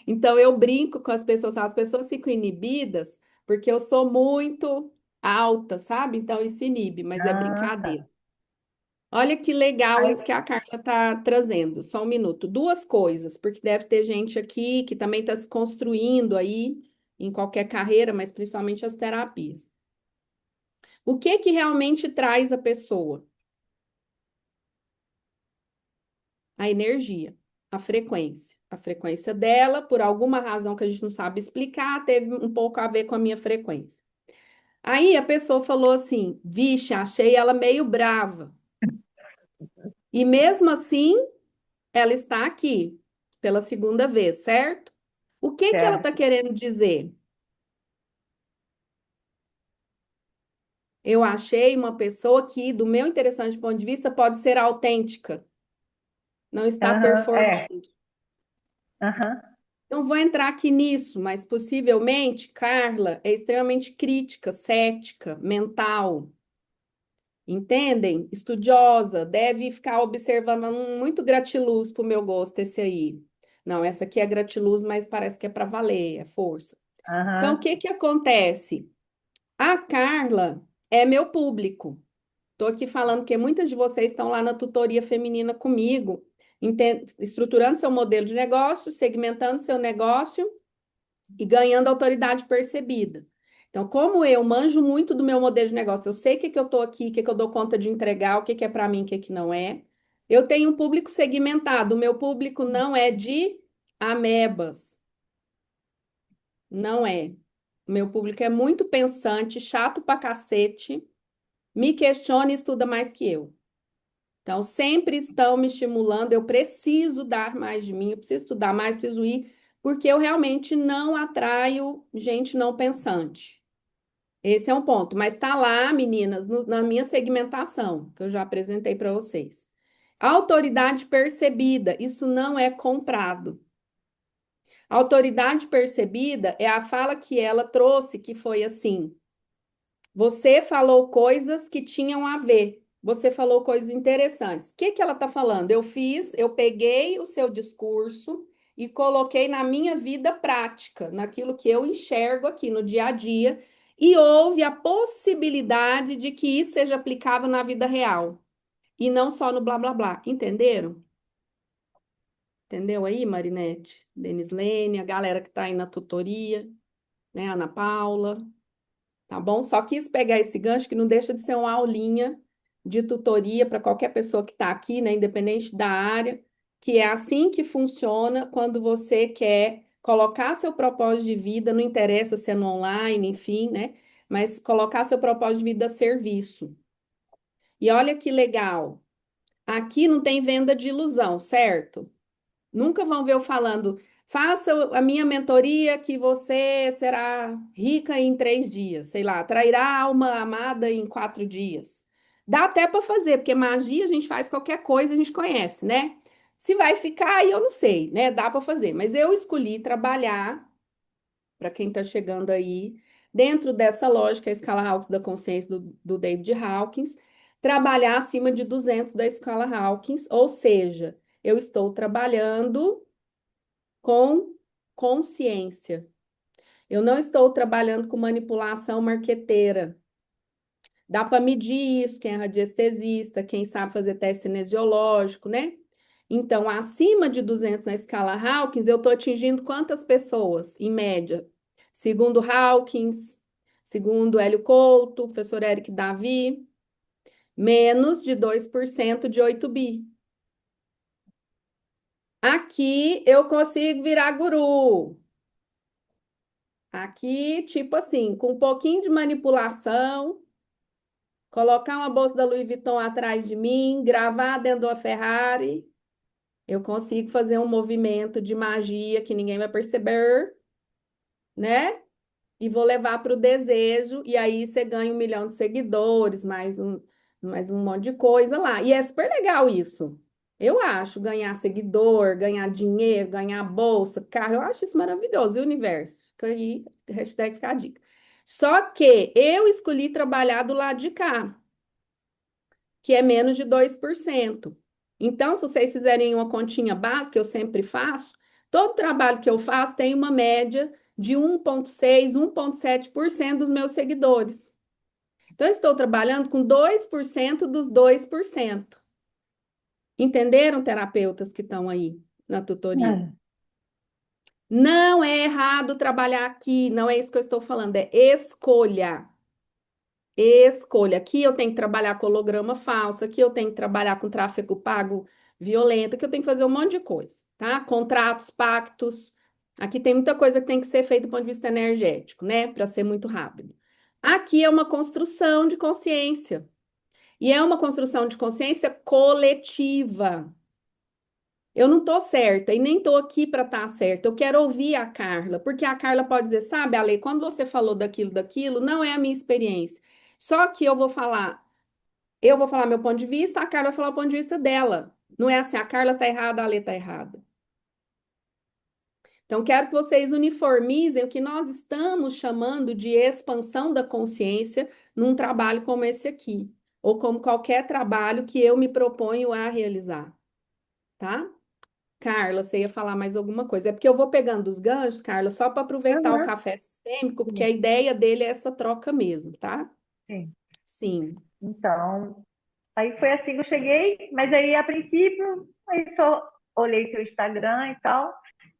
Então eu brinco com as pessoas ficam inibidas porque eu sou muito alta, sabe? Então isso inibe, mas é Ah, brincadeira. tá. Olha que legal Aí, isso que a Carla está trazendo. Só um minuto. Duas coisas, porque deve ter gente aqui que também está se construindo aí em qualquer carreira, mas principalmente as terapias. O que que realmente traz a pessoa? A energia, a frequência. A frequência dela, por alguma razão que a gente não sabe explicar, teve um pouco a ver com a minha frequência. Aí a pessoa falou assim: vixe, achei ela meio brava. E mesmo assim, ela está aqui pela segunda vez, certo? O que que ela está certo. querendo dizer? Eu achei uma pessoa que, do meu interessante ponto de vista, pode ser autêntica, não está Aham, é. performando. Aham, Não vou entrar aqui nisso, mas possivelmente Carla é extremamente crítica, cética, mental, entendem? Estudiosa, deve ficar observando muito gratiluz para o meu gosto esse aí. Não, essa aqui é gratiluz, mas parece que é para valer, é força. Então, o aham, que que acontece? A Carla é meu público. Estou aqui falando que muitas de vocês estão lá na tutoria feminina comigo, estruturando seu modelo de negócio, segmentando seu negócio e ganhando autoridade percebida. Então, como eu manjo muito do meu modelo de negócio, eu sei o que que eu estou aqui, o que que eu dou conta de entregar, o que que é para mim, o que que não é. Eu tenho um público segmentado. O meu público não é de amebas, não é. O meu público é muito pensante, chato pra cacete, me questiona e estuda mais que eu. Então, sempre estão me estimulando. Eu preciso dar mais de mim, eu preciso estudar mais, preciso ir, porque eu realmente não atraio gente não pensante. Esse é um ponto. Mas está lá, meninas, na minha segmentação, que eu já apresentei para vocês. Autoridade percebida, isso não é comprado. Autoridade percebida é a fala que ela trouxe, que foi assim. Você falou coisas que tinham a ver. Você falou coisas interessantes. O que que ela está falando? Eu peguei o seu discurso e coloquei na minha vida prática, naquilo que eu enxergo aqui no dia a dia, e houve a possibilidade de que isso seja aplicável na vida real e não só no blá blá blá. Entenderam? Entendeu aí, Marinette? Denislene, a galera que está aí na tutoria, né? Ana Paula. Tá bom? Só quis pegar esse gancho que não deixa de ser uma aulinha de tutoria para qualquer pessoa que está aqui, né, independente da área, que é assim que funciona quando você quer colocar seu propósito de vida, não interessa se é no online, enfim, né, mas colocar seu propósito de vida a serviço. E olha que legal, aqui não tem venda de ilusão, certo? Nunca vão ver eu falando, faça a minha mentoria que você será rica em 3 dias, sei lá, trairá a alma amada em 4 dias. Dá até para fazer, porque magia a gente faz qualquer coisa, a gente conhece, né? Se vai ficar, aí eu não sei, né? Dá para fazer, mas eu escolhi trabalhar, para quem está chegando aí, dentro dessa lógica, a escala Hawkins da consciência do David Hawkins, trabalhar acima de 200 da escala Hawkins, ou seja, eu estou trabalhando com consciência. Eu não estou trabalhando com manipulação marqueteira. Dá para medir isso, quem é radiestesista, quem sabe fazer teste cinesiológico, né? Então, acima de 200 na escala Hawkins, eu estou atingindo quantas pessoas, em média? Segundo Hawkins, segundo Hélio Couto, professor Eric Davi, menos de 2% de 8 bi. Aqui eu consigo virar guru. Aqui, tipo assim, com um pouquinho de manipulação, colocar uma bolsa da Louis Vuitton atrás de mim, gravar dentro de uma Ferrari, eu consigo fazer um movimento de magia que ninguém vai perceber, né? E vou levar para o desejo, e aí você ganha 1 milhão de seguidores, mais um monte de coisa lá. E é super legal isso. Eu acho, ganhar seguidor, ganhar dinheiro, ganhar bolsa, carro, eu acho isso maravilhoso, e o universo? Fica aí, hashtag fica a dica. Só que eu escolhi trabalhar do lado de cá. que é menos de 2%. Então, se vocês fizerem uma continha básica, eu sempre faço, todo trabalho que eu faço tem uma média de 1,6, 1,7% dos meus seguidores. Então, eu estou trabalhando com 2% dos 2%. Entenderam, terapeutas que estão aí na tutoria? É. Não é errado trabalhar aqui, não é isso que eu estou falando, é escolha. Escolha. Aqui eu tenho que trabalhar com holograma falso, aqui eu tenho que trabalhar com tráfego pago violento, aqui eu tenho que fazer um monte de coisa, tá? Contratos, pactos. Aqui tem muita coisa que tem que ser feita do ponto de vista energético, né? Para ser muito rápido. Aqui é uma construção de consciência. E é uma construção de consciência coletiva. Eu não estou certa e nem estou aqui para estar certa. Eu quero ouvir a Carla, porque a Carla pode dizer, sabe, Ale, quando você falou daquilo, não é a minha experiência. Só que eu vou falar meu ponto de vista, a Carla vai falar o ponto de vista dela. Não é assim, a Carla tá errada, a Ale tá errada. Então, quero que vocês uniformizem o que nós estamos chamando de expansão da consciência num trabalho como esse aqui, ou como qualquer trabalho que eu me proponho a realizar, tá? Carla, você ia falar mais alguma coisa? É porque eu vou pegando os ganchos, Carla, só para aproveitar o Aham, café sistêmico, porque a sim, ideia dele é essa troca mesmo, tá? sim. Sim. Então, aí foi assim que eu cheguei, mas aí a princípio, aí só olhei seu Instagram e tal,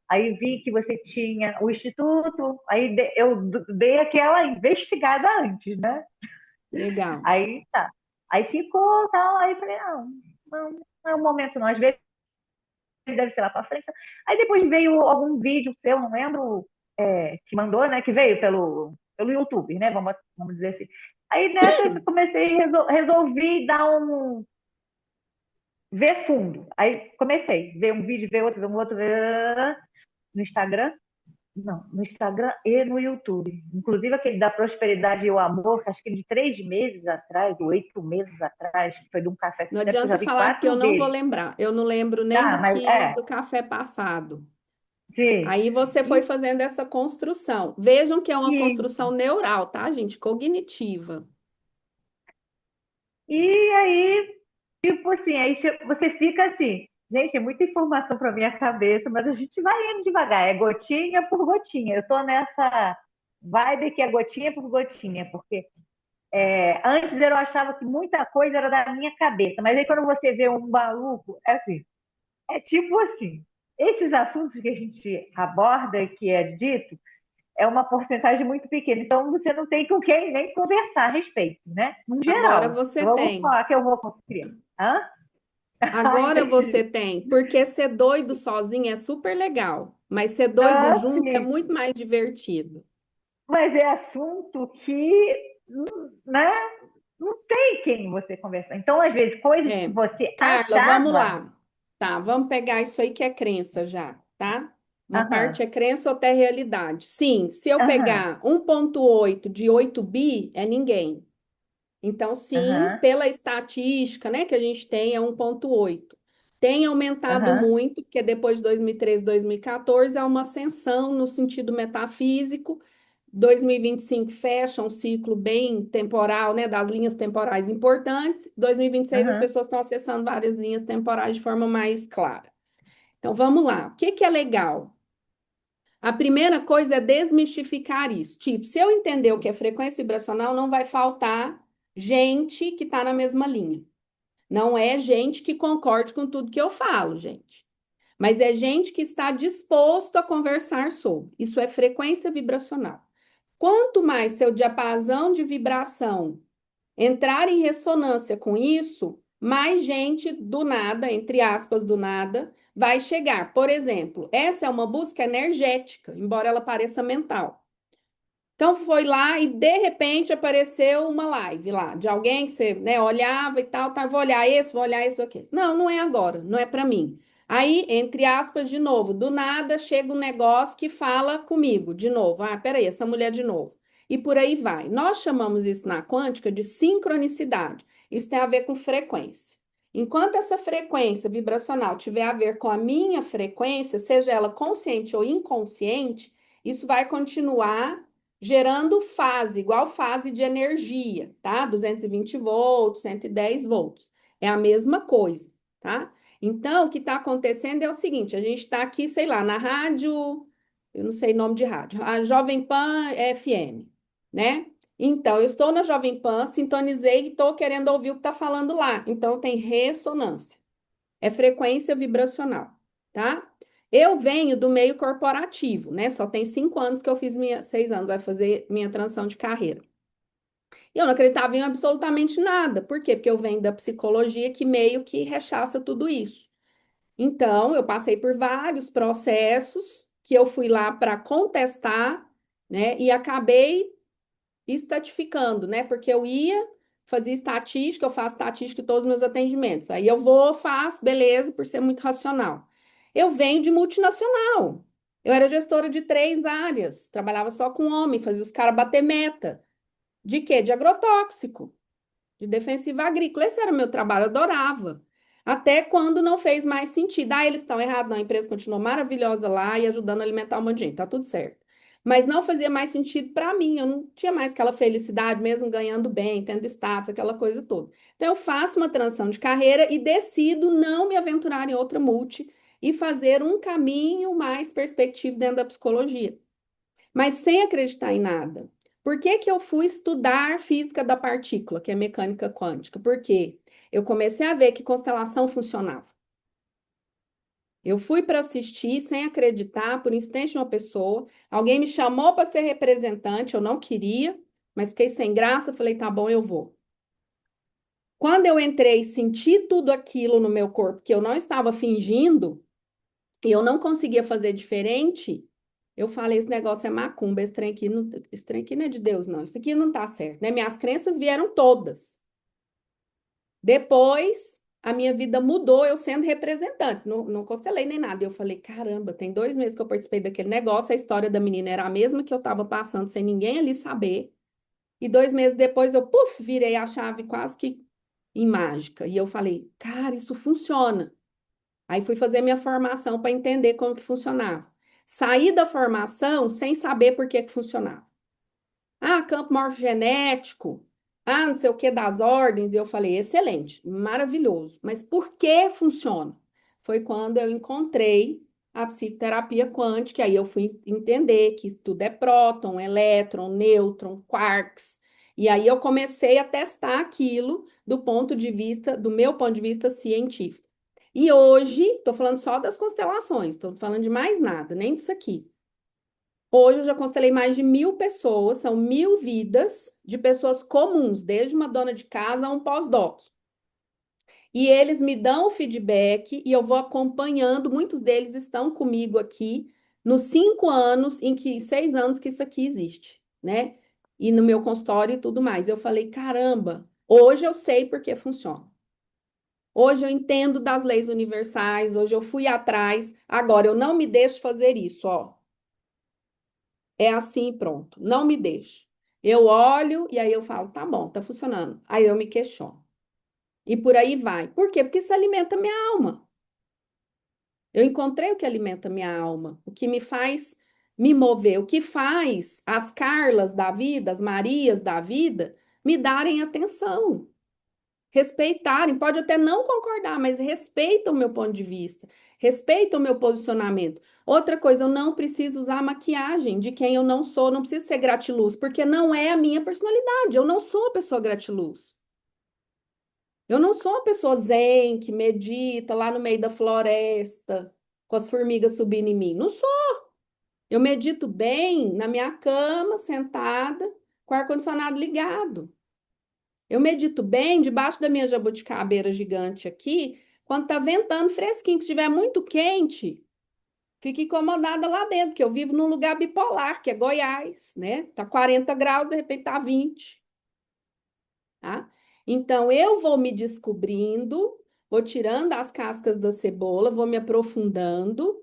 aí vi que você tinha o instituto, aí eu dei aquela investigada antes, né? Legal. Aí tá. Aí ficou tal, aí falei, não é o momento não, às vezes deve ser lá pra frente. Aí depois veio algum vídeo seu, não lembro, que mandou, né? Que veio pelo YouTube, né? Vamos dizer assim. Aí nessa eu comecei, resolvi dar ver fundo. Aí comecei, ver um vídeo, ver um outro, no Instagram. Não, no Instagram e no YouTube. Inclusive aquele da Prosperidade e o Amor, que acho que de 3 meses atrás, 8 meses atrás, que foi de um café Não sistêmico, que eu já adianta vi falar porque eu quatro não vou vezes. lembrar. Eu não lembro nem Tá, do mas que do café passado. sim. Aí você foi E, fazendo essa construção. Vejam que é uma e, construção neural, tá, gente? Cognitiva. e aí, tipo assim, aí você fica assim, gente, é muita informação para minha cabeça, mas a gente vai indo devagar, é gotinha por gotinha. Eu tô nessa vibe que é gotinha por gotinha, porque antes eu achava que muita coisa era da minha cabeça, mas aí quando você vê um maluco, é assim, é tipo assim, esses assuntos que a gente aborda, que é dito, é uma porcentagem muito pequena, então você não tem com quem nem conversar a respeito, né? No Agora geral. você Então, vamos tem. falar que eu vou construir. Hã? Ah, Agora você entendi. tem. Porque ser doido sozinho é super legal, mas ser doido Ah, junto é sim. muito mais divertido. Mas é assunto que, né, não tem quem você conversar. Então, às vezes, coisas que É. você Carla, vamos achava. lá. Tá, vamos pegar isso aí que é crença já, tá? Uma Aham, parte é crença, outra é realidade. Sim, se eu aham, pegar 1,8 de 8 bi, é ninguém. Então, sim, aham, pela estatística, né, que a gente tem, é 1,8. Tem aumentado aham, muito, porque depois de 2013, 2014, há uma ascensão no sentido metafísico. 2025 fecha um ciclo bem temporal, né, das linhas temporais importantes. 2026 as aham. pessoas estão acessando várias linhas temporais de forma mais clara. Então, vamos lá. O que que é legal? A primeira coisa é desmistificar isso. Tipo, se eu entender o que é frequência vibracional, não vai faltar gente que está na mesma linha. Não é gente que concorde com tudo que eu falo, gente. Mas é gente que está disposto a conversar sobre. Isso é frequência vibracional. Quanto mais seu diapasão de vibração entrar em ressonância com isso, mais gente do nada, entre aspas, do nada, vai chegar. Por exemplo, essa é uma busca energética, embora ela pareça mental. Então foi lá e de repente apareceu uma live lá de alguém que você, né, olhava e tal, tá, vou olhar esse aqui. Não, não é agora, não é para mim. Aí, entre aspas, de novo, do nada chega um negócio que fala comigo, de novo. Ah, peraí, essa mulher de novo. E por aí vai. Nós chamamos isso na quântica de sincronicidade. Isso tem a ver com frequência. Enquanto essa frequência vibracional tiver a ver com a minha frequência, seja ela consciente ou inconsciente, isso vai continuar gerando fase, igual fase de energia, tá? 220 volts, 110 volts. É a mesma coisa, tá? Então, o que está acontecendo é o seguinte: a gente está aqui, sei lá, na rádio, eu não sei o nome de rádio, a Jovem Pan FM, né? Então, eu estou na Jovem Pan, sintonizei e estou querendo ouvir o que está falando lá. Então, tem ressonância. É frequência vibracional, tá? Eu venho do meio corporativo, né? Só tem 5 anos que eu fiz 6 anos, vai fazer minha transição de carreira. E eu não acreditava em absolutamente nada. Por quê? Porque eu venho da psicologia que meio que rechaça tudo isso. Então, eu passei por vários processos que eu fui lá para contestar, né? E acabei estatificando, né? Porque eu ia, fazia estatística, eu faço estatística em todos os meus atendimentos. Aí eu vou, faço, beleza, por ser muito racional. Eu venho de multinacional. Eu era gestora de 3 áreas, trabalhava só com homem, fazia os caras bater meta. De quê? De agrotóxico, de defensiva agrícola. Esse era o meu trabalho, eu adorava. Até quando não fez mais sentido. Ah, eles estão errados, não. A empresa continuou maravilhosa lá e ajudando a alimentar um monte de gente, tá tudo certo. Mas não fazia mais sentido para mim, eu não tinha mais aquela felicidade, mesmo ganhando bem, tendo status, aquela coisa toda. Então, eu faço uma transição de carreira e decido não me aventurar em outra multi e fazer um caminho mais perspectivo dentro da psicologia, mas sem acreditar em nada. Por que que eu fui estudar física da partícula, que é mecânica quântica? Porque eu comecei a ver que constelação funcionava. Eu fui para assistir sem acreditar, por insistência de uma pessoa. Alguém me chamou para ser representante, eu não queria, mas fiquei sem graça, falei, tá bom, eu vou. Quando eu entrei e senti tudo aquilo no meu corpo, que eu não estava fingindo, e eu não conseguia fazer diferente, eu falei, esse negócio é macumba, esse trem aqui não é de Deus, não. Isso aqui não tá certo, né? Minhas crenças vieram todas. Depois, a minha vida mudou, eu sendo representante. Não, não constelei nem nada. Eu falei, caramba, tem 2 meses que eu participei daquele negócio, a história da menina era a mesma que eu estava passando, sem ninguém ali saber. E 2 meses depois, eu, puf, virei a chave quase que em mágica. E eu falei, cara, isso funciona. Aí fui fazer minha formação para entender como que funcionava. Saí da formação sem saber por que que funcionava. Ah, campo morfogenético. Ah, não sei o que das ordens. E eu falei, excelente, maravilhoso. Mas por que funciona? Foi quando eu encontrei a psicoterapia quântica, aí eu fui entender que isso tudo é próton, elétron, nêutron, quarks. E aí eu comecei a testar aquilo do meu ponto de vista científico. E hoje, estou falando só das constelações, estou falando de mais nada, nem disso aqui. Hoje eu já constelei mais de 1.000 pessoas, são 1.000 vidas de pessoas comuns, desde uma dona de casa a um pós-doc. E eles me dão o feedback e eu vou acompanhando. Muitos deles estão comigo aqui nos 5 anos, 6 anos que isso aqui existe, né? E no meu consultório e tudo mais. Eu falei, caramba, hoje eu sei por que funciona. Hoje eu entendo das leis universais, hoje eu fui atrás. Agora eu não me deixo fazer isso, ó. É assim, e pronto. Não me deixo. Eu olho e aí eu falo, tá bom, tá funcionando. Aí eu me questiono. E por aí vai. Por quê? Porque isso alimenta minha alma. Eu encontrei o que alimenta minha alma, o que me faz me mover, o que faz as Carlas da vida, as Marias da vida, me darem atenção, respeitarem. Pode até não concordar, mas respeita o meu ponto de vista, respeita o meu posicionamento. Outra coisa, eu não preciso usar maquiagem de quem eu não sou, não preciso ser gratiluz, porque não é a minha personalidade. Eu não sou a pessoa gratiluz. Eu não sou uma pessoa zen que medita lá no meio da floresta, com as formigas subindo em mim. Não sou. Eu medito bem na minha cama, sentada, com o ar-condicionado ligado. Eu medito bem debaixo da minha jabuticabeira gigante aqui, quando tá ventando fresquinho, que estiver muito quente, fico incomodada lá dentro, que eu vivo num lugar bipolar, que é Goiás, né? Tá 40 graus, de repente tá 20, tá? Então eu vou me descobrindo, vou tirando as cascas da cebola, vou me aprofundando.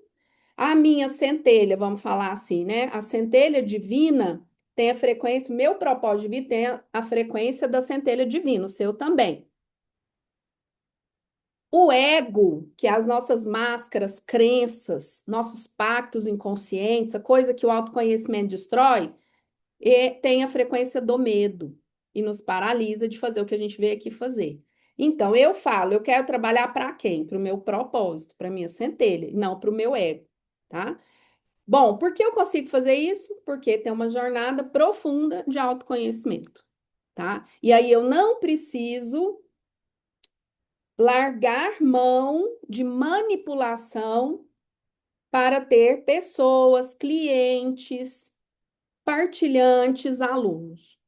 A minha centelha, vamos falar assim, né? A centelha divina tem a frequência, meu propósito de vida tem a frequência da centelha divina, o seu também. O ego, que é as nossas máscaras, crenças, nossos pactos inconscientes, a coisa que o autoconhecimento destrói, e tem a frequência do medo e nos paralisa de fazer o que a gente veio aqui fazer. Então, eu falo, eu quero trabalhar para quem? Para o meu propósito, para minha centelha, e não para o meu ego, tá? Bom, por que eu consigo fazer isso? Porque tem uma jornada profunda de autoconhecimento, tá? E aí eu não preciso largar mão de manipulação para ter pessoas, clientes, partilhantes, alunos.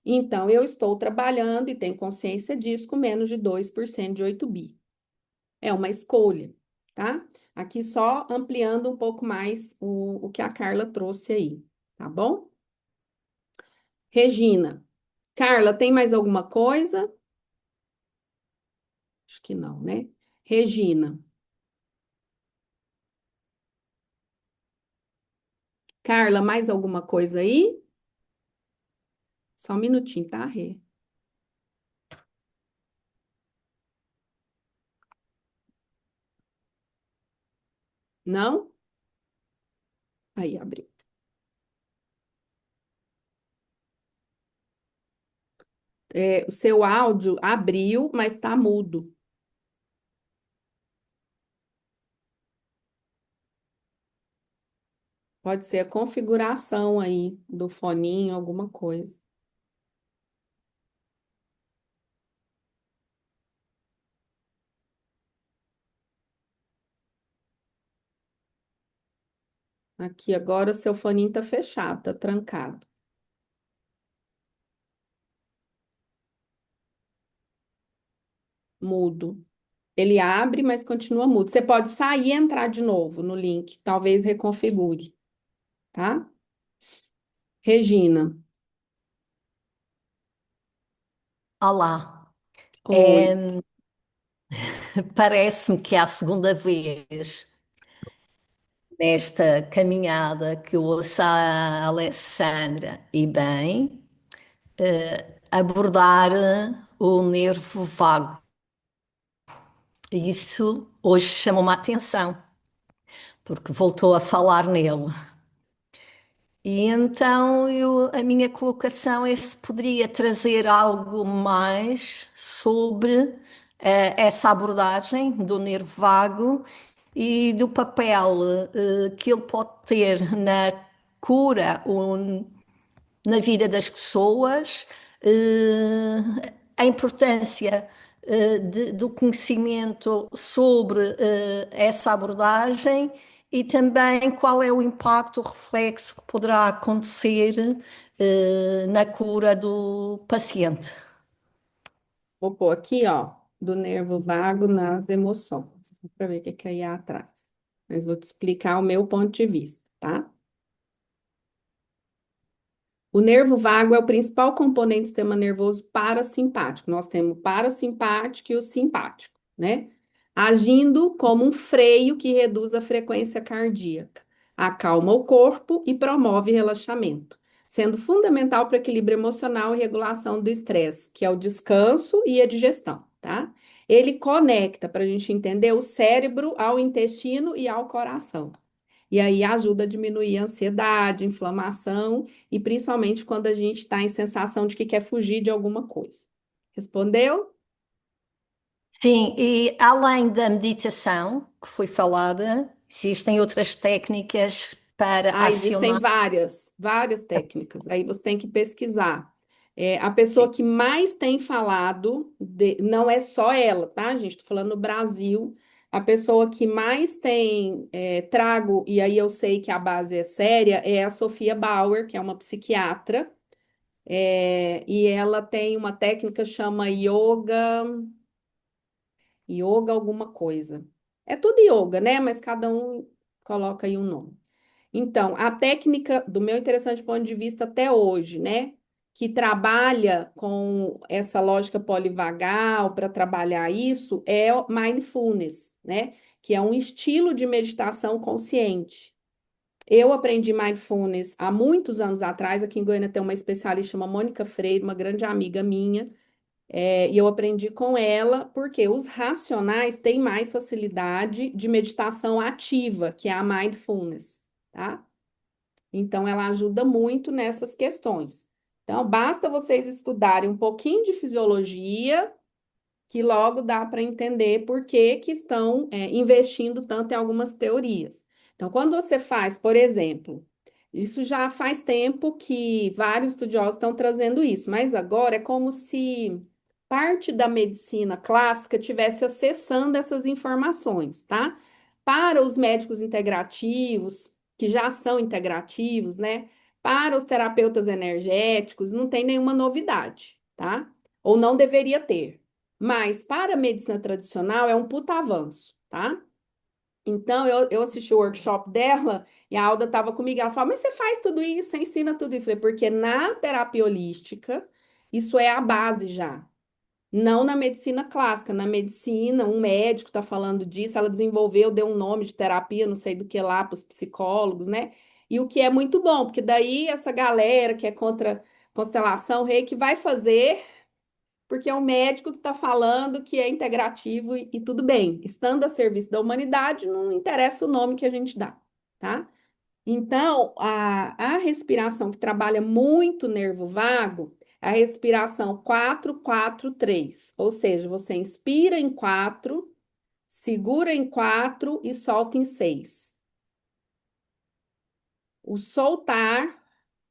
Então, eu estou trabalhando e tenho consciência disso com menos de 2% de 8 bi. É uma escolha, tá? Aqui só ampliando um pouco mais o que a Carla trouxe aí, tá bom? Regina. Carla, tem mais alguma coisa? Acho que não, né? Regina. Carla, mais alguma coisa aí? Só um minutinho, tá, Rê? Não? Aí, abriu. O seu áudio abriu, mas está mudo. Pode ser a configuração aí do foninho, alguma coisa. Aqui agora o seu foninho tá fechado, tá trancado, mudo. Ele abre, mas continua mudo. Você pode sair e entrar de novo no link, talvez reconfigure, tá? Regina. Olá, Oi. parece-me que é a segunda vez nesta caminhada que eu ouço a Alessandra e bem abordar o nervo vago. E isso hoje chamou-me a atenção, porque voltou a falar nele. E então a minha colocação é se poderia trazer algo mais sobre essa abordagem do nervo vago e do papel que ele pode ter na cura ou na vida das pessoas, a importância do conhecimento sobre essa abordagem e também qual é o impacto, o reflexo que poderá acontecer na cura do paciente. Vou pôr aqui, ó, do nervo vago nas emoções, para ver o que que é aí atrás. Mas vou te explicar o meu ponto de vista, tá? O nervo vago é o principal componente do sistema nervoso parasimpático. Nós temos o parasimpático e o simpático, né? Agindo como um freio que reduz a frequência cardíaca, acalma o corpo e promove relaxamento, sendo fundamental para o equilíbrio emocional e regulação do estresse, que é o descanso e a digestão, tá? Ele conecta, para a gente entender, o cérebro ao intestino e ao coração. E aí ajuda a diminuir a ansiedade, inflamação e principalmente quando a gente está em sensação de que quer fugir de alguma coisa. Respondeu? Sim, e além da meditação que foi falada, existem outras técnicas para Ah, existem acionar. várias técnicas. Aí você tem que pesquisar. A pessoa Sim. que mais tem falado, não é só ela, tá, gente? Estou falando no Brasil. A pessoa que mais tem trago, e aí eu sei que a base é séria, é a Sofia Bauer, que é uma psiquiatra. E ela tem uma técnica que chama yoga alguma coisa. É tudo yoga, né? Mas cada um coloca aí um nome. Então, a técnica, do meu interessante ponto de vista até hoje, né? Que trabalha com essa lógica polivagal para trabalhar isso é o mindfulness, né? Que é um estilo de meditação consciente. Eu aprendi mindfulness há muitos anos atrás. Aqui em Goiânia tem uma especialista chamada Mônica Freire, uma grande amiga minha, e eu aprendi com ela porque os racionais têm mais facilidade de meditação ativa, que é a mindfulness, tá? Então, ela ajuda muito nessas questões. Então, basta vocês estudarem um pouquinho de fisiologia, que logo dá para entender por que que estão investindo tanto em algumas teorias. Então, quando você faz, por exemplo, isso já faz tempo que vários estudiosos estão trazendo isso, mas agora é como se parte da medicina clássica tivesse acessando essas informações, tá? Para os médicos integrativos, que já são integrativos, né? Para os terapeutas energéticos, não tem nenhuma novidade, tá? Ou não deveria ter. Mas para a medicina tradicional é um puta avanço, tá? Então eu assisti o workshop dela e a Alda estava comigo. Ela falou: Mas você faz tudo isso, você ensina tudo isso? Eu falei: Porque na terapia holística, isso é a base já. Não na medicina clássica. Na medicina, um médico está falando disso, ela desenvolveu, deu um nome de terapia, não sei do que lá, para os psicólogos, né? E o que é muito bom, porque daí essa galera que é contra constelação, reiki, vai fazer porque é um médico que está falando que é integrativo e tudo bem. Estando a serviço da humanidade, não interessa o nome que a gente dá, tá? Então, a respiração que trabalha muito o nervo vago é a respiração 4-4-3. Ou seja, você inspira em 4, segura em 4 e solta em 6. O soltar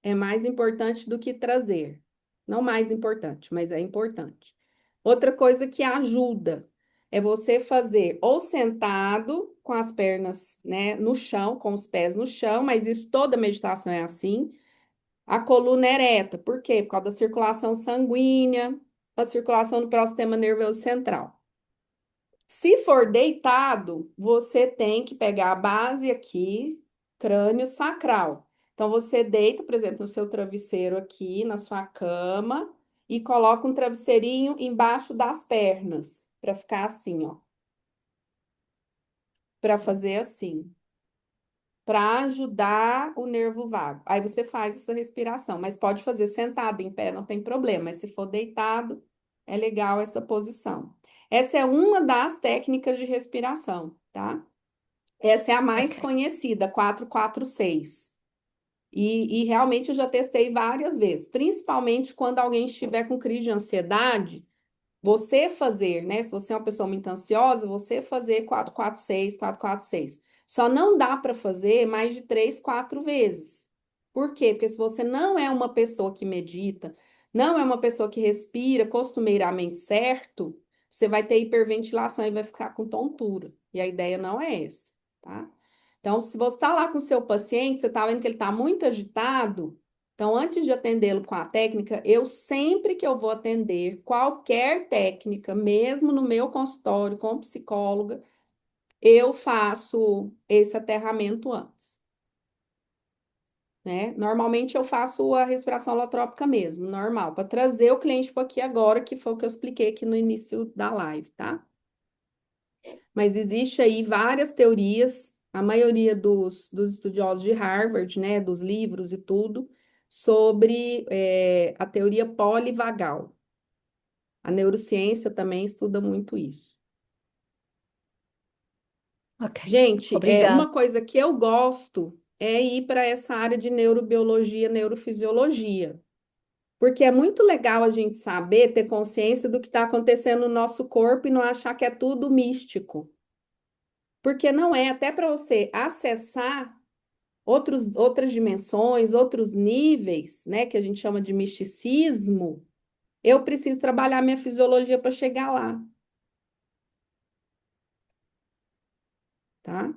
é mais importante do que trazer. Não mais importante, mas é importante. Outra coisa que ajuda é você fazer ou sentado com as pernas, né, no chão, com os pés no chão, mas isso toda meditação é assim. A coluna ereta, por quê? Por causa da circulação sanguínea, a circulação do próximo sistema nervoso central. Se for deitado, você tem que pegar a base aqui, crânio sacral. Então, você deita, por exemplo, no seu travesseiro aqui, na sua cama, e coloca um travesseirinho embaixo das pernas, para ficar assim, ó. Para fazer assim, para ajudar o nervo vago. Aí você faz essa respiração, mas pode fazer sentado, em pé, não tem problema. Mas se for deitado, é legal essa posição. Essa é uma das técnicas de respiração, tá? Essa é a mais Ok. conhecida, 4-4-6. E realmente eu já testei várias vezes, principalmente quando alguém estiver com crise de ansiedade, você fazer, né? Se você é uma pessoa muito ansiosa, você fazer 4-4-6, 4-4-6. Só não dá para fazer mais de 3, 4 vezes. Por quê? Porque se você não é uma pessoa que medita, não é uma pessoa que respira costumeiramente certo, você vai ter hiperventilação e vai ficar com tontura. E a ideia não é essa, tá? Então, se você está lá com o seu paciente, você está vendo que ele está muito agitado, então, antes de atendê-lo com a técnica, eu sempre que eu vou atender qualquer técnica, mesmo no meu consultório com psicóloga, eu faço esse aterramento antes, né? Normalmente eu faço a respiração holotrópica mesmo, normal, para trazer o cliente para aqui agora, que foi o que eu expliquei aqui no início da live, tá? Mas existe aí várias teorias, a maioria dos estudiosos de Harvard, né, dos livros e tudo, sobre a teoria polivagal. A neurociência também estuda muito isso. Ok. Gente, Obrigada. uma coisa que eu gosto é ir para essa área de neurobiologia, neurofisiologia, porque é muito legal a gente saber, ter consciência do que está acontecendo no nosso corpo e não achar que é tudo místico. Porque não é, até para você acessar outras dimensões, outros níveis, né, que a gente chama de misticismo, eu preciso trabalhar minha fisiologia para chegar lá, tá?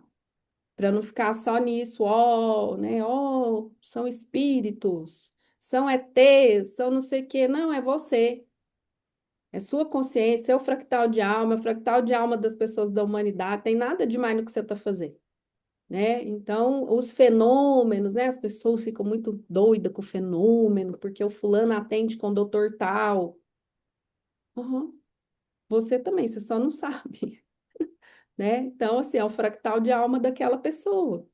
Para não ficar só nisso, ó, né? Ó, são espíritos, são ETs, são não sei o quê. Não, é você. É sua consciência, é o fractal de alma, é o fractal de alma das pessoas da humanidade. Tem nada demais no que você está fazendo, né? Então, os fenômenos, né? As pessoas ficam muito doidas com o fenômeno, porque o fulano atende com o doutor tal. Uhum. Você também, você só não sabe, né? Então, assim, é o fractal de alma daquela pessoa.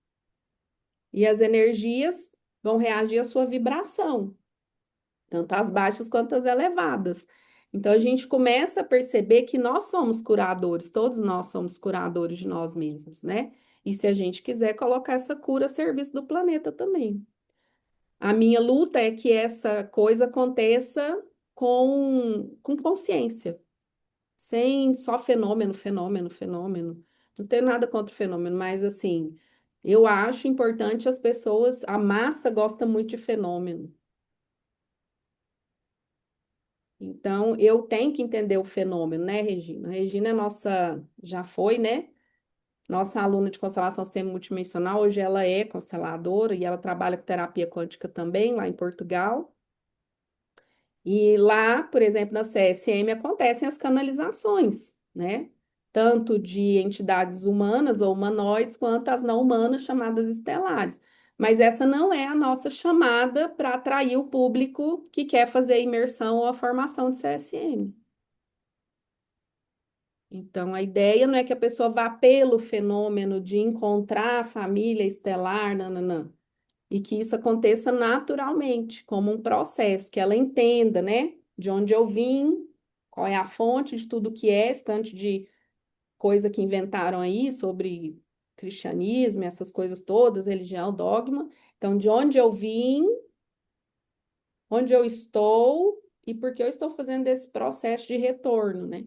E as energias vão reagir à sua vibração, tanto as baixas quanto as elevadas. Então, a gente começa a perceber que nós somos curadores, todos nós somos curadores de nós mesmos, né? E se a gente quiser colocar essa cura a serviço do planeta também. A minha luta é que essa coisa aconteça com consciência, sem só fenômeno, fenômeno, fenômeno. Não tenho nada contra o fenômeno, mas assim, eu acho importante as pessoas, a massa gosta muito de fenômeno. Então, eu tenho que entender o fenômeno, né, Regina? A Regina é nossa, já foi, né? Nossa aluna de constelação sistema multidimensional, hoje ela é consteladora e ela trabalha com terapia quântica também, lá em Portugal. E lá, por exemplo, na CSM acontecem as canalizações, né? Tanto de entidades humanas ou humanoides, quanto as não humanas, chamadas estelares. Mas essa não é a nossa chamada para atrair o público que quer fazer a imersão ou a formação de CSM. Então, a ideia não é que a pessoa vá pelo fenômeno de encontrar a família estelar, não. E que isso aconteça naturalmente, como um processo, que ela entenda, né, de onde eu vim, qual é a fonte de tudo que é, esse tanto de coisa que inventaram aí sobre cristianismo, essas coisas todas, religião, dogma. Então, de onde eu vim, onde eu estou e por que eu estou fazendo esse processo de retorno, né?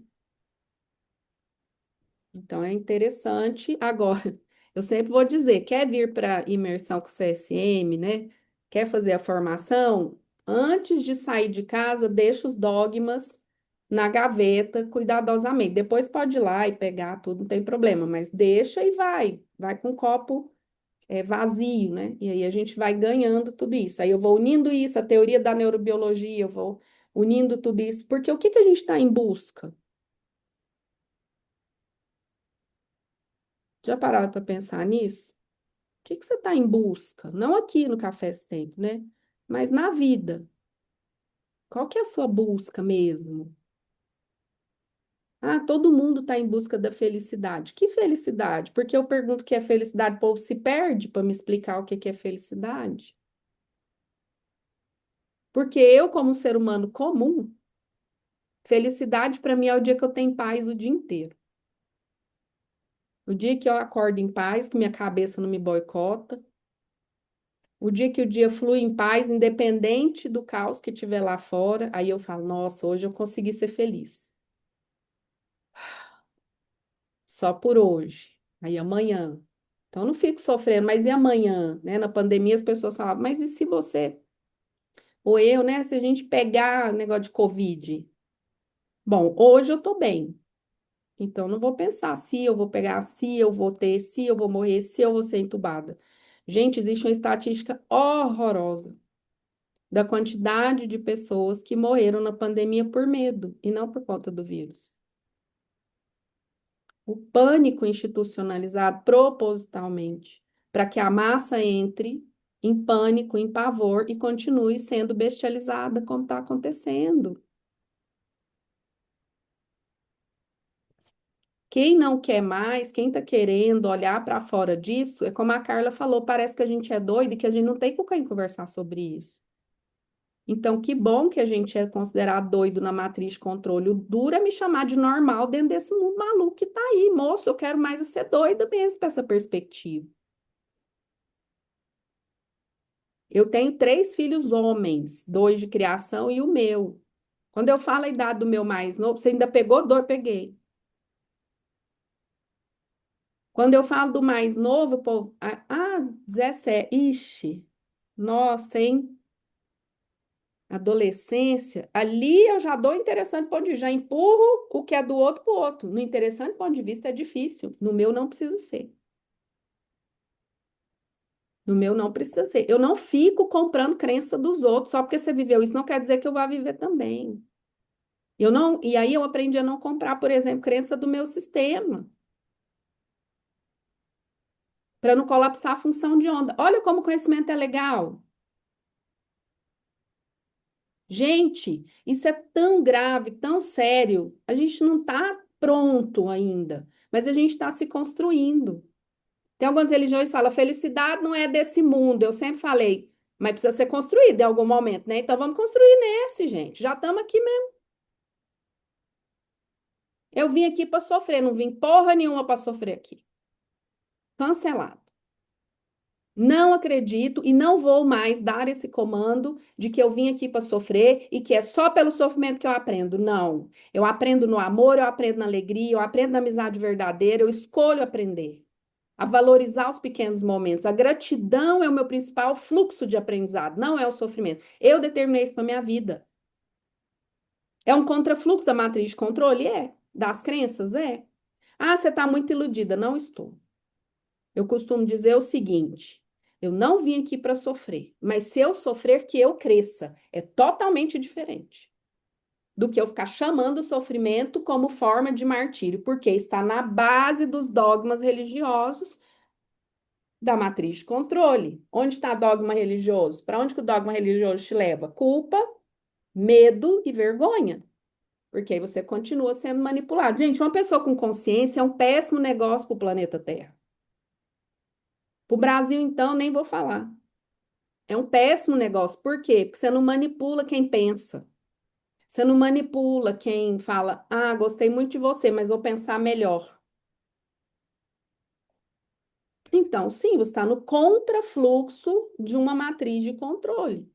Então é interessante. Agora, eu sempre vou dizer, quer vir para imersão com CSM, né? Quer fazer a formação? Antes de sair de casa, deixa os dogmas na gaveta cuidadosamente. Depois pode ir lá e pegar tudo, não tem problema, mas deixa e vai com o copo vazio, né? E aí a gente vai ganhando tudo isso. Aí eu vou unindo isso, a teoria da neurobiologia, eu vou unindo tudo isso, porque o que que a gente está em busca? Já pararam para pensar nisso? O que que você está em busca? Não aqui no Café Tempo, né? Mas na vida. Qual que é a sua busca mesmo? Ah, todo mundo está em busca da felicidade. Que felicidade? Porque eu pergunto o que é felicidade, o povo se perde para me explicar o que que é felicidade. Porque eu, como um ser humano comum, felicidade para mim é o dia que eu tenho paz o dia inteiro. O dia que eu acordo em paz, que minha cabeça não me boicota. O dia que o dia flui em paz, independente do caos que tiver lá fora, aí eu falo, nossa, hoje eu consegui ser feliz. Só por hoje. Aí amanhã. Então eu não fico sofrendo, mas e amanhã, né? Na pandemia as pessoas falavam, mas e se você ou eu, né, se a gente pegar negócio de Covid? Bom, hoje eu tô bem. Então não vou pensar se eu vou pegar, se eu vou ter, se eu vou morrer, se eu vou ser entubada. Gente, existe uma estatística horrorosa da quantidade de pessoas que morreram na pandemia por medo e não por conta do vírus. O pânico institucionalizado propositalmente, para que a massa entre em pânico, em pavor e continue sendo bestializada como está acontecendo. Quem não quer mais, quem está querendo olhar para fora disso, é como a Carla falou, parece que a gente é doido e que a gente não tem com quem conversar sobre isso. Então, que bom que a gente é considerado doido na matriz de controle. O duro é me chamar de normal dentro desse mundo maluco que tá aí. Moço, eu quero mais é ser doida mesmo para essa perspectiva. Eu tenho 3 filhos homens, 2 de criação e o meu. Quando eu falo a idade do meu mais novo, você ainda pegou dor? Peguei. Quando eu falo do mais novo, pô, 17. Ixi, nossa, hein? Adolescência, ali eu já dou interessante ponto de vista, já empurro o que é do outro para o outro. No interessante ponto de vista é difícil, no meu não precisa ser. No meu não precisa ser. Eu não fico comprando crença dos outros só porque você viveu isso, não quer dizer que eu vá viver também. Eu não, e aí eu aprendi a não comprar, por exemplo, crença do meu sistema, para não colapsar a função de onda. Olha como o conhecimento é legal. Gente, isso é tão grave, tão sério. A gente não está pronto ainda, mas a gente está se construindo. Tem algumas religiões que falam, felicidade não é desse mundo. Eu sempre falei, mas precisa ser construída em algum momento, né? Então vamos construir nesse, gente. Já estamos aqui mesmo. Eu vim aqui para sofrer, não vim porra nenhuma para sofrer aqui. Cancelado. Não acredito e não vou mais dar esse comando de que eu vim aqui para sofrer e que é só pelo sofrimento que eu aprendo. Não. Eu aprendo no amor, eu aprendo na alegria, eu aprendo na amizade verdadeira, eu escolho aprender. A valorizar os pequenos momentos. A gratidão é o meu principal fluxo de aprendizado, não é o sofrimento. Eu determinei isso para minha vida. É um contrafluxo da matriz de controle? É. Das crenças? É. Ah, você está muito iludida. Não estou. Eu costumo dizer o seguinte: eu não vim aqui para sofrer, mas se eu sofrer, que eu cresça. É totalmente diferente do que eu ficar chamando o sofrimento como forma de martírio, porque está na base dos dogmas religiosos da matriz de controle. Onde está dogma religioso? Para onde que o dogma religioso te leva? Culpa, medo e vergonha. Porque aí você continua sendo manipulado. Gente, uma pessoa com consciência é um péssimo negócio para o planeta Terra. Para o Brasil, então, nem vou falar. É um péssimo negócio. Por quê? Porque você não manipula quem pensa. Você não manipula quem fala, ah, gostei muito de você, mas vou pensar melhor. Então, sim, você está no contrafluxo de uma matriz de controle.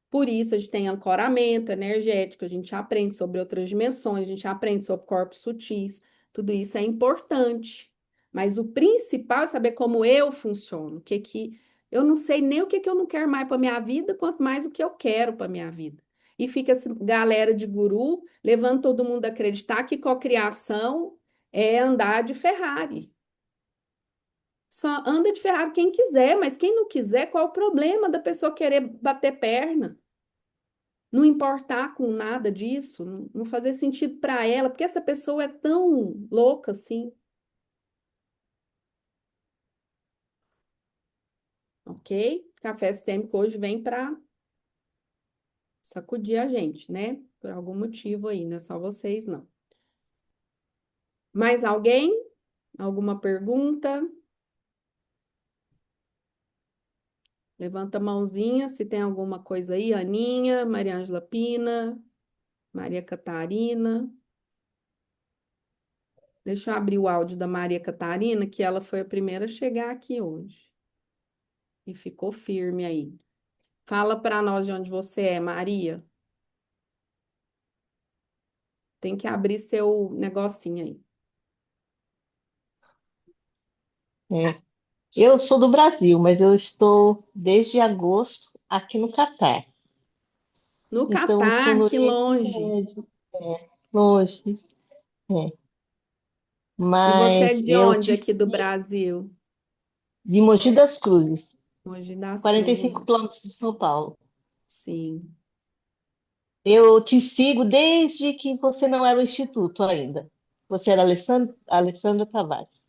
Por isso, a gente tem ancoramento energético, a gente aprende sobre outras dimensões, a gente aprende sobre corpos sutis, tudo isso é importante. Mas o principal é saber como eu funciono, que eu não sei nem o que eu não quero mais para minha vida, quanto mais o que eu quero para minha vida. E fica essa galera de guru levando todo mundo a acreditar que cocriação é andar de Ferrari. Só anda de Ferrari quem quiser, mas quem não quiser, qual é o problema da pessoa querer bater perna? Não importar com nada disso, não fazer sentido para ela, porque essa pessoa é tão louca assim, ok? Café Sistêmico hoje vem para sacudir a gente, né? Por algum motivo aí, não é só vocês, não. Mais alguém? Alguma pergunta? Levanta a mãozinha se tem alguma coisa aí. Aninha, Maria Ângela Pina, Maria Catarina. Deixa eu abrir o áudio da Maria Catarina, que ela foi a primeira a chegar aqui hoje. E ficou firme aí. Fala para nós de onde você é, Maria. Tem que abrir seu negocinho aí. É. Eu sou do Brasil, mas eu estou desde agosto aqui no Catar. No Então, estou Catar, no que Oriente longe. Médio, longe, é. E você é Mas de eu onde te aqui do sigo Brasil? de Mogi das Cruzes, Mogi das 45 Cruzes. quilômetros de São Paulo. Sim. Eu te sigo desde que você não era o Instituto ainda. Você era Alessandra Tavares.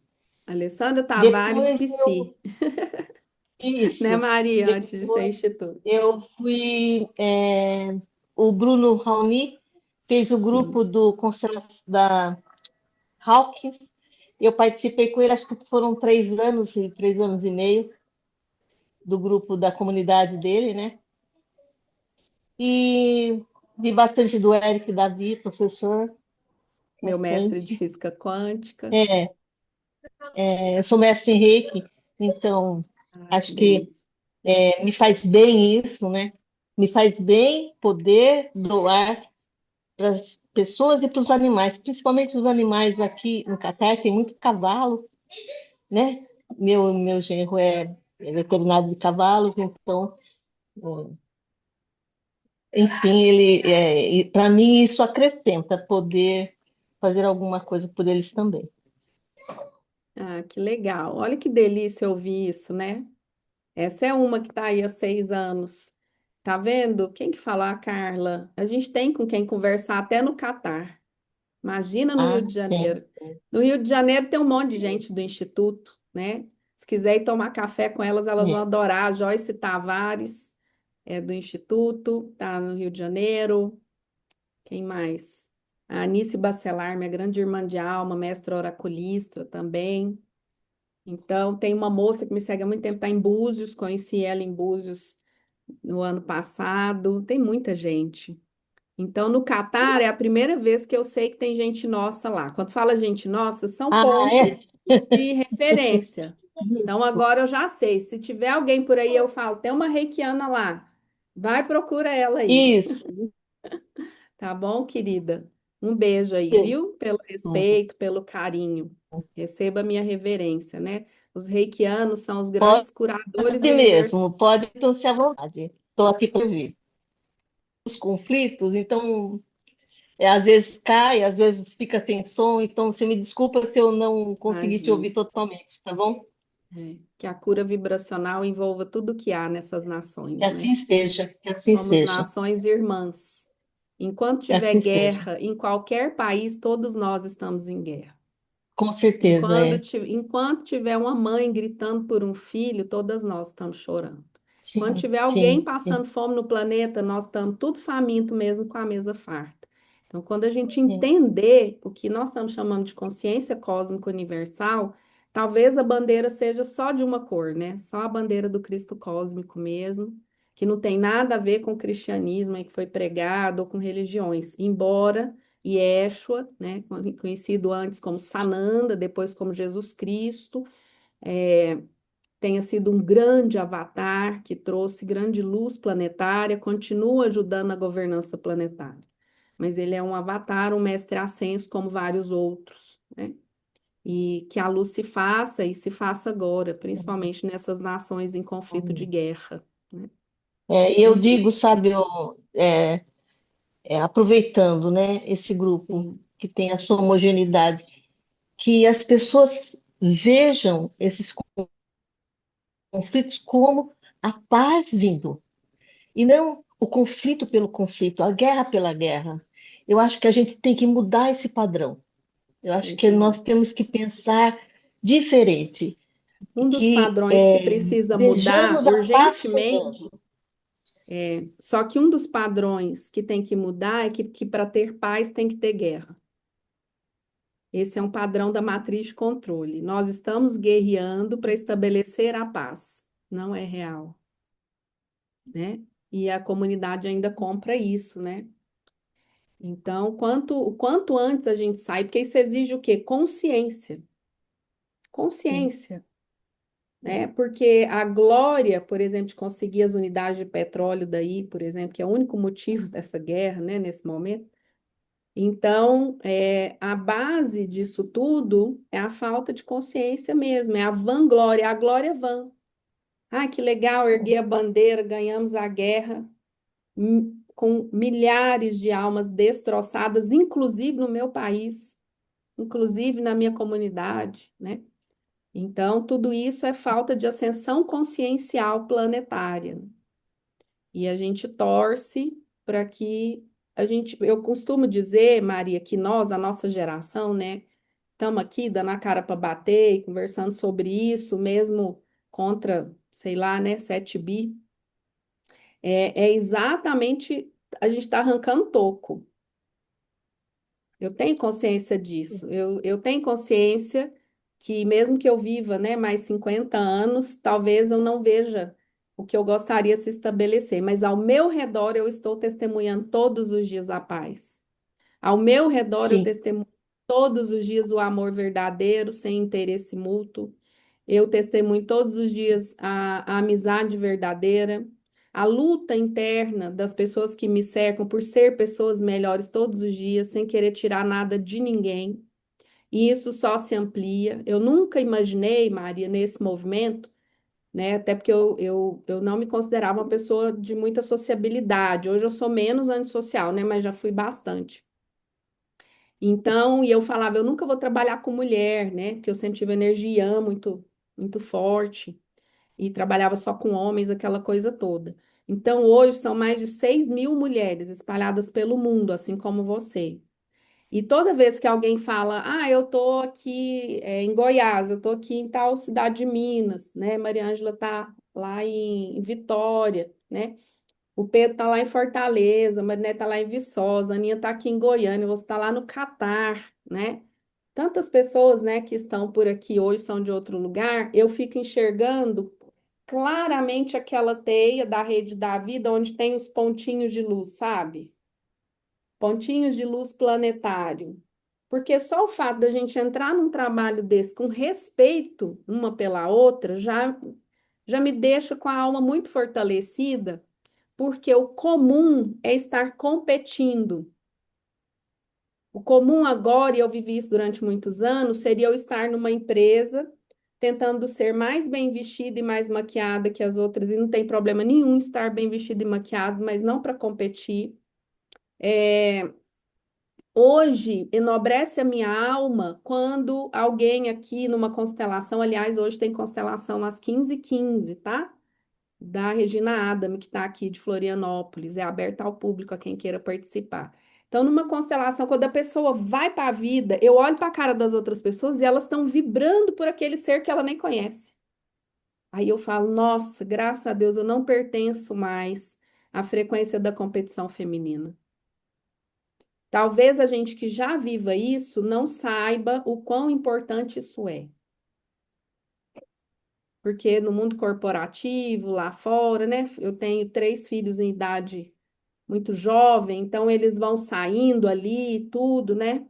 Alessandra Tavares Depois Psi. Né, isso. Maria, antes de ser Depois instituto. eu fui. O Bruno Raoni fez o Sim. grupo do da Hawkins. Eu participei com ele, acho que foram 3 anos e 3 anos e meio do grupo da comunidade dele, né? E vi bastante do Eric Davi, professor, Meu mestre de bastante. física quântica. É, eu sou mestre em Reiki, então Ah, que acho que delícia. me faz bem isso, né? Me faz bem poder doar para as pessoas e para os animais, principalmente os animais aqui no Catar, tem muito cavalo, né? Meu genro é veterinário de cavalos, então, enfim, para mim isso acrescenta poder fazer alguma coisa por eles também. Ah, que legal. Olha que delícia ouvir isso, né? Essa é uma que está aí há 6 anos. Tá vendo? Quem que falar, Carla? A gente tem com quem conversar até no Catar. Imagina no Rio Ah, de sim. Janeiro. No Rio de Janeiro tem um monte de gente do Instituto, né? Se quiser ir tomar café com elas, elas vão É. adorar. A Joyce Tavares é do Instituto, tá no Rio de Janeiro. Quem mais? A Anice Bacelar, minha grande irmã de alma, mestra oraculista também. Então, tem uma moça que me segue há muito tempo, está em Búzios, conheci ela em Búzios no ano passado. Tem muita gente. Então, no Catar é a primeira vez que eu sei que tem gente nossa lá. Quando fala gente nossa, são Ah, é? pontos de referência. Então agora eu já sei. Se tiver alguém por aí, eu falo, tem uma reikiana lá. Vai, procura ela aí. Isso. Tá bom, querida? Um beijo aí, Isso. viu? Pelo respeito, pelo carinho. Receba minha reverência, né? Os reikianos são os Pode grandes curadores universais. mesmo, pode então se à vontade. Estou aqui para ouvir. Os conflitos, então, às vezes cai, às vezes fica sem som, então você me desculpa se eu não conseguir te Imagina. ouvir totalmente, tá bom? Que a cura vibracional envolva tudo que há nessas Que nações, né? assim seja, que assim Somos seja, nações irmãs. Enquanto que tiver assim seja. guerra em qualquer país, todos nós estamos em guerra. Com certeza, é. Enquanto tiver uma mãe gritando por um filho, todas nós estamos chorando. Quando Sim, tiver alguém sim, passando sim, fome no planeta, nós estamos tudo faminto mesmo com a mesa farta. Então, quando a gente sim, entender o que nós estamos chamando de consciência cósmica universal, talvez a bandeira seja só de uma cor, né? Só a bandeira do Cristo cósmico mesmo, que não tem nada a ver com o cristianismo aí que foi pregado ou com religiões, embora Yeshua, né, conhecido antes como Sananda, depois como Jesus Cristo, é, tenha sido um grande avatar que trouxe grande luz planetária, continua ajudando na governança planetária. Mas ele é um avatar, um mestre ascenso, como vários outros, né? E que a luz se faça e se faça agora, principalmente nessas nações em conflito de guerra, né? é, eu Um digo, beijo. sabe, aproveitando, né, esse grupo Sim, que tem a sua homogeneidade, que as pessoas vejam esses conflitos como a paz vindo, e não o conflito pelo conflito, a guerra pela guerra. Eu acho que a gente tem que mudar esse padrão. Eu acho tem que que nós mudar. temos que pensar diferente, Um dos que padrões que precisa mudar vejamos a paz urgentemente, sonhando. só que um dos padrões que tem que mudar é que para ter paz tem que ter guerra. Esse é um padrão da matriz de controle. Nós estamos guerreando para estabelecer a paz. Não é real, né? E a comunidade ainda compra isso, né? Então, o quanto antes a gente sai, porque isso exige o quê? Consciência. Sim, Consciência, né? Porque a glória, por exemplo, de conseguir as unidades de petróleo daí, por exemplo, que é o único motivo dessa guerra, né, nesse momento. Então, a base disso tudo é a falta de consciência mesmo, é a vanglória, a glória é vã. Ah, que legal, erguer a bandeira, ganhamos a guerra, com milhares de almas destroçadas, inclusive no meu país, inclusive na minha comunidade, né? Então, tudo isso é falta de ascensão consciencial planetária. E a gente torce para que eu costumo dizer, Maria, que nós, a nossa geração, né, estamos aqui dando a cara para bater e conversando sobre isso, mesmo contra, sei lá, né, 7 bi, é exatamente a gente está arrancando toco. Eu tenho consciência disso. Eu tenho consciência que mesmo que eu viva, né, mais 50 anos, talvez eu não veja o que eu gostaria se estabelecer, mas ao meu redor eu estou testemunhando todos os dias a paz. Ao meu redor eu sim, testemunho todos os dias o amor verdadeiro, sem interesse mútuo. Eu testemunho todos os dias a amizade verdadeira, a luta interna das pessoas que me cercam por ser pessoas melhores todos os dias, sem querer tirar nada de ninguém. E isso só se amplia. Eu nunca imaginei, Maria, nesse movimento, né? Até porque eu não me considerava uma pessoa de muita sociabilidade. Hoje eu sou menos antissocial, né? Mas já fui bastante. Então, e eu falava, eu nunca vou trabalhar com mulher, né? Porque eu sempre tive energia muito, muito forte e trabalhava só com homens, aquela coisa toda. Então, hoje são mais de 6 mil mulheres espalhadas pelo mundo, assim como você. E toda vez que alguém fala, eu tô aqui em Goiás, eu tô aqui em tal cidade de Minas, né? Maria Ângela tá lá em Vitória, né? O Pedro tá lá em Fortaleza, a Mariné tá lá em Viçosa, a Aninha tá aqui em Goiânia, você tá lá no Catar, né? Tantas pessoas, né, que estão por aqui hoje são de outro lugar, eu fico enxergando claramente aquela teia da rede da vida onde tem os pontinhos de luz, sabe? Pontinhos de luz planetário. Porque só o fato da gente entrar num trabalho desse com respeito uma pela outra já me deixa com a alma muito fortalecida, porque o comum é estar competindo. O comum agora, e eu vivi isso durante muitos anos, seria eu estar numa empresa tentando ser mais bem vestida e mais maquiada que as outras, e não tem problema nenhum estar bem vestido e maquiado, mas não para competir. Hoje, enobrece a minha alma quando alguém aqui numa constelação, aliás, hoje tem constelação às 15h15, tá? Da Regina Adame, que está aqui de Florianópolis, é aberta ao público, a quem queira participar. Então, numa constelação, quando a pessoa vai para a vida, eu olho para a cara das outras pessoas e elas estão vibrando por aquele ser que ela nem conhece. Aí eu falo, nossa, graças a Deus, eu não pertenço mais à frequência da competição feminina. Talvez a gente que já viva isso não saiba o quão importante isso é. Porque no mundo corporativo, lá fora, né? Eu tenho 3 filhos em idade muito jovem, então eles vão saindo ali, e tudo, né?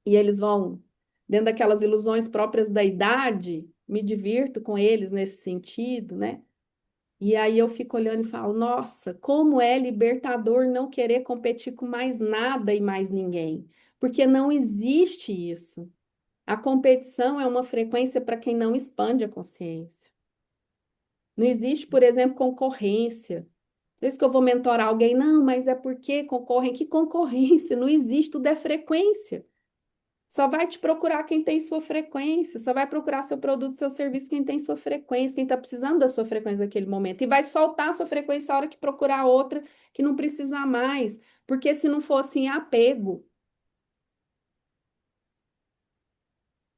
E eles vão, dentro daquelas ilusões próprias da idade, me divirto com eles nesse sentido, né? E aí eu fico olhando e falo, nossa, como é libertador não querer competir com mais nada e mais ninguém, porque não existe isso. A competição é uma frequência para quem não expande a consciência. Não existe, por exemplo, concorrência. Por isso que eu vou mentorar alguém, não, mas é porque concorrem. Que concorrência? Não existe, tudo é frequência. Só vai te procurar quem tem sua frequência, só vai procurar seu produto, seu serviço, quem tem sua frequência, quem está precisando da sua frequência naquele momento. E vai soltar a sua frequência a hora que procurar outra que não precisa mais. Porque se não for assim, é apego.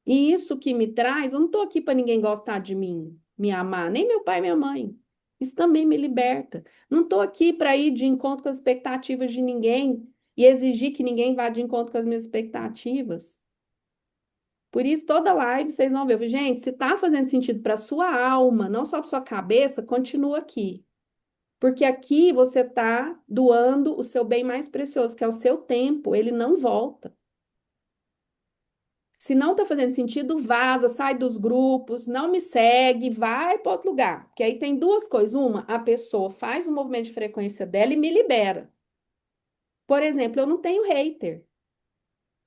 E isso que me traz, eu não estou aqui para ninguém gostar de mim, me amar, nem meu pai e minha mãe. Isso também me liberta. Não estou aqui para ir de encontro com as expectativas de ninguém e exigir que ninguém vá de encontro com as minhas expectativas. Por isso, toda live vocês vão ver. Gente, se está fazendo sentido para sua alma, não só para sua cabeça, continua aqui. Porque aqui você está doando o seu bem mais precioso, que é o seu tempo. Ele não volta. Se não está fazendo sentido, vaza, sai dos grupos, não me segue, vai para outro lugar. Porque aí tem duas coisas. Uma, a pessoa faz o movimento de frequência dela e me libera. Por exemplo, eu não tenho hater.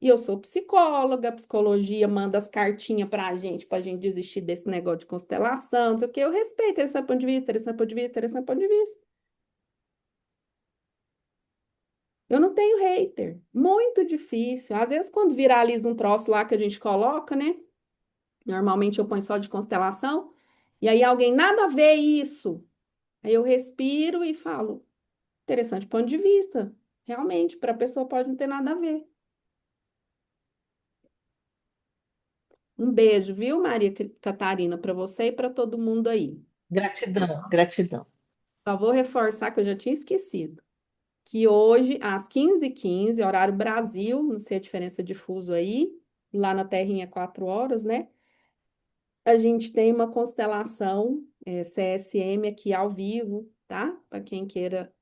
E eu sou psicóloga, a psicologia manda as cartinhas para a gente desistir desse negócio de constelação, não sei o quê. Eu respeito esse ponto de vista, esse ponto de vista, esse ponto de vista. Eu não tenho hater. Muito difícil. Às vezes, quando viraliza um troço lá que a gente coloca, né? Normalmente eu ponho só de constelação, e aí alguém, nada a ver isso. Aí eu respiro e falo, interessante ponto de vista. Realmente, para a pessoa pode não ter nada a ver. Um beijo, viu, Catarina, para você e para todo mundo aí. Gratidão, gratidão. Só vou reforçar que eu já tinha esquecido. Que hoje, às 15h15, horário Brasil, não sei a diferença de fuso aí, lá na Terrinha 4 horas, né? A gente tem uma constelação CSM aqui ao vivo, tá? Para quem queira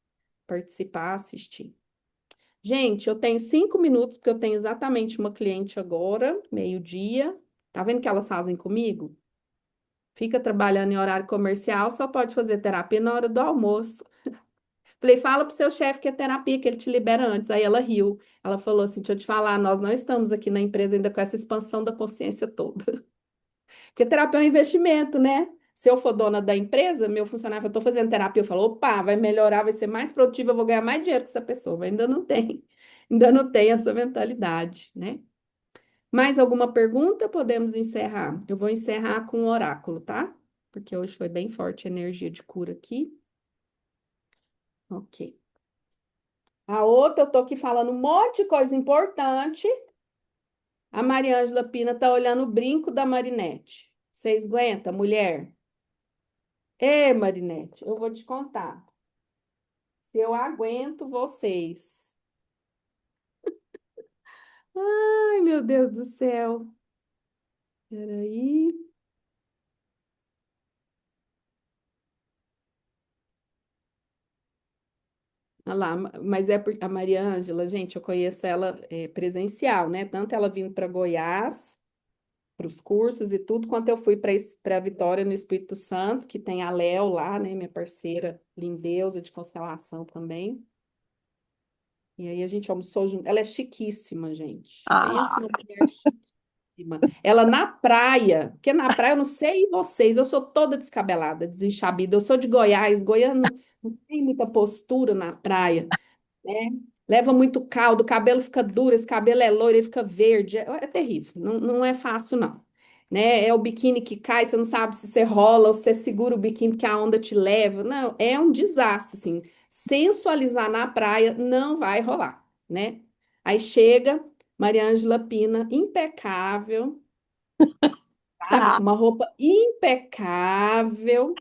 participar, assistir. Gente, eu tenho 5 minutos, porque eu tenho exatamente uma cliente agora, meio-dia. Tá vendo o que elas fazem comigo? Fica trabalhando em horário comercial, só pode fazer terapia na hora do almoço. Falei, fala pro seu chefe que é terapia, que ele te libera antes. Aí ela riu. Ela falou assim: deixa eu te falar, nós não estamos aqui na empresa ainda com essa expansão da consciência toda. Porque terapia é um investimento, né? Se eu for dona da empresa, meu funcionário, eu estou fazendo terapia, eu falo, opa, vai melhorar, vai ser mais produtiva, eu vou ganhar mais dinheiro com essa pessoa. Mas ainda não tem essa mentalidade, né? Mais alguma pergunta? Podemos encerrar. Eu vou encerrar com o oráculo, tá? Porque hoje foi bem forte a energia de cura aqui. Ok. A outra, eu tô aqui falando um monte de coisa importante. A Mariângela Pina tá olhando o brinco da Marinette. Vocês aguentam, mulher? Ê, Marinette, eu vou te contar. Se eu aguento vocês. Ai, meu Deus do céu. Peraí. Ah lá, mas é porque a Maria Ângela, gente, eu conheço ela presencial, né? Tanto ela vindo para Goiás, para os cursos e tudo, quanto eu fui para Vitória no Espírito Santo, que tem a Léo lá, né? Minha parceira lindeusa de constelação também. E aí a gente almoçou junto. Ela é chiquíssima, gente. Pensa Ah, numa mulher chiquíssima. Ela na praia, porque na praia eu não sei vocês, eu sou toda descabelada, desenxabida. Eu sou de Goiás, goiano não tem muita postura na praia, né? Leva muito caldo, o cabelo fica duro, esse cabelo é loiro, ele fica verde, é terrível, não é fácil não, né? É o biquíni que cai, você não sabe se você rola ou se você segura o biquíni que a onda te leva, não, é um desastre, assim, sensualizar na praia não vai rolar, né? Aí chega Mariângela Pina, impecável, sabe? tá. Com uma roupa impecável,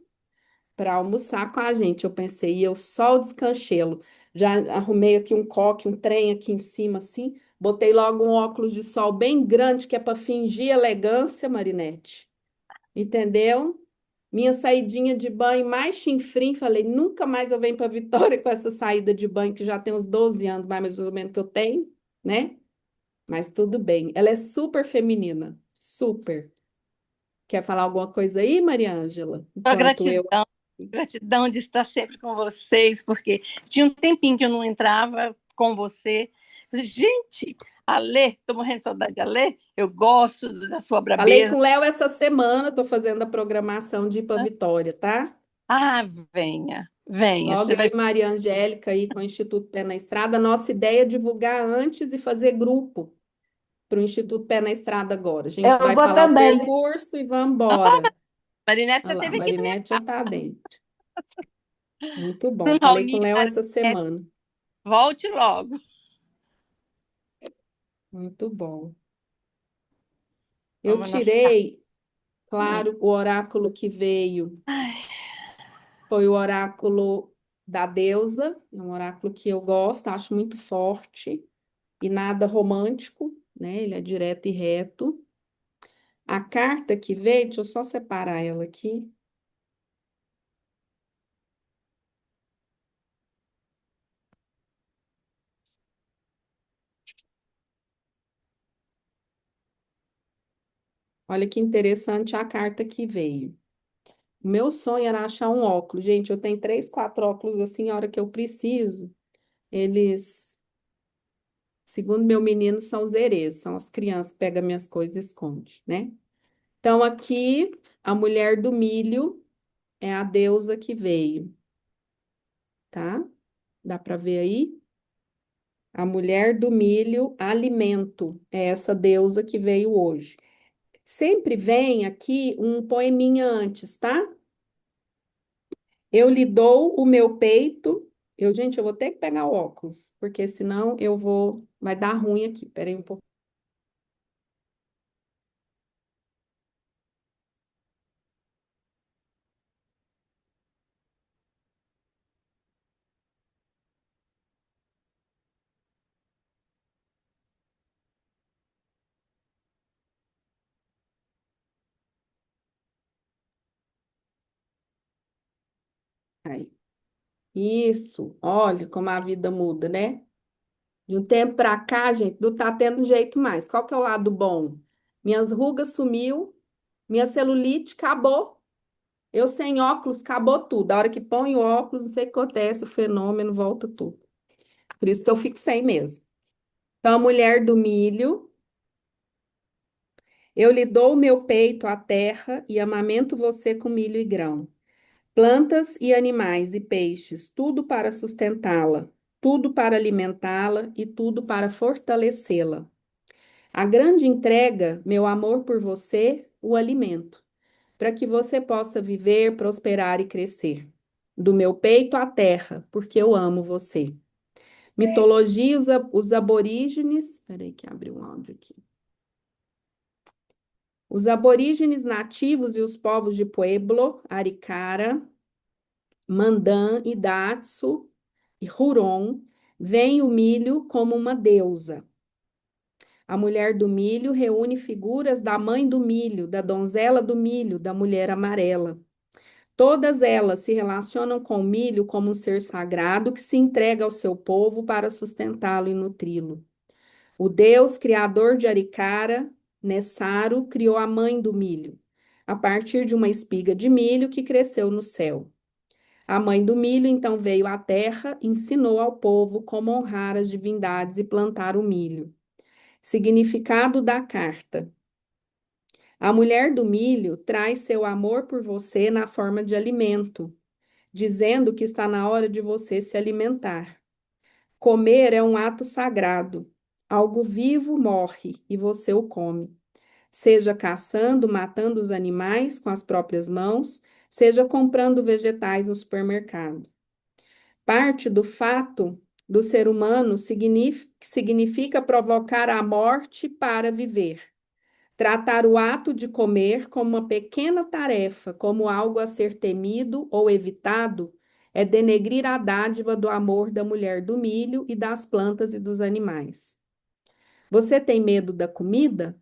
para almoçar com a gente. Eu pensei, e eu só o descanchelo. Já arrumei aqui um coque, um trem aqui em cima, assim. Botei logo um óculos de sol bem grande, que é para fingir elegância, Marinette. Entendeu? Minha saidinha de banho mais chinfrim, falei, nunca mais eu venho para Vitória com essa saída de banho, que já tem uns 12 anos, mais ou menos que eu tenho, né? Mas tudo bem. Ela é super feminina, super. Quer falar alguma coisa aí, Maria Ângela? Só Enquanto eu. gratidão, gratidão de estar sempre com vocês, porque tinha um tempinho que eu não entrava com você. Gente, Alê, estou morrendo de saudade de Alê, eu gosto da sua Falei brabeza. com o Léo essa semana, tô fazendo a programação de ir para Vitória, tá? Ah, venha, venha, Logo você eu vai. e Maria Angélica aí com o Instituto Pé na Estrada. Nossa ideia é divulgar antes e fazer grupo para o Instituto Pé na Estrada agora. A gente Eu vai vou falar o também. percurso e vamos embora. Marinette Olha já lá, a esteve aqui também, Marinette já tá dentro. Muito bom. no Falei com o Raoni, Léo essa Marinette, semana. volte logo. Muito bom. Eu Vamos nós ficar. tirei, claro, o oráculo que veio foi o oráculo da deusa, é um oráculo que eu gosto, acho muito forte. E nada romântico, né? Ele é direto e reto. A carta que veio, deixa eu só separar ela aqui. Olha que interessante a carta que veio. O meu sonho era achar um óculos. Gente, eu tenho 3, 4 óculos assim, a hora que eu preciso. Eles, segundo meu menino, são os herês, são as crianças que pegam minhas coisas e escondem, né? Então, aqui, a mulher do milho é a deusa que veio, tá? Dá para ver aí? A mulher do milho, alimento, é essa deusa que veio hoje. Sempre vem aqui um poeminha antes, tá? Eu lhe dou o meu peito. Gente, eu vou ter que pegar o óculos, porque senão eu vou, vai dar ruim aqui. Peraí um pouco. Aí. Isso, olha como a vida muda, né? De um tempo pra cá, gente, não tá tendo jeito mais. Qual que é o lado bom? Minhas rugas sumiu, minha celulite acabou. Eu sem óculos, acabou tudo. A hora que põe o óculos, não sei o que acontece, o fenômeno volta tudo. Por isso que eu fico sem mesmo. Então, a mulher do milho, eu lhe dou o meu peito à terra e amamento você com milho e grão. Plantas e animais e peixes, tudo para sustentá-la, tudo para alimentá-la e tudo para fortalecê-la. A grande entrega, meu amor por você, o alimento, para que você possa viver, prosperar e crescer. Do meu peito à terra, porque eu amo você. Mitologia, os aborígenes. Peraí, que abriu um áudio aqui. Os aborígenes nativos e os povos de Pueblo, Aricara, Mandan, Idatsu e Huron veem o milho como uma deusa. A mulher do milho reúne figuras da mãe do milho, da donzela do milho, da mulher amarela. Todas elas se relacionam com o milho como um ser sagrado que se entrega ao seu povo para sustentá-lo e nutri-lo. O Deus criador de Aricara, Nessaro, criou a mãe do milho, a partir de uma espiga de milho que cresceu no céu. A mãe do milho então veio à terra e ensinou ao povo como honrar as divindades e plantar o milho. Significado da carta. A mulher do milho traz seu amor por você na forma de alimento, dizendo que está na hora de você se alimentar. Comer é um ato sagrado. Algo vivo morre e você o come. Seja caçando, matando os animais com as próprias mãos, seja comprando vegetais no supermercado. Parte do fato do ser humano significa provocar a morte para viver. Tratar o ato de comer como uma pequena tarefa, como algo a ser temido ou evitado, é denegrir a dádiva do amor da mulher do milho e das plantas e dos animais. Você tem medo da comida?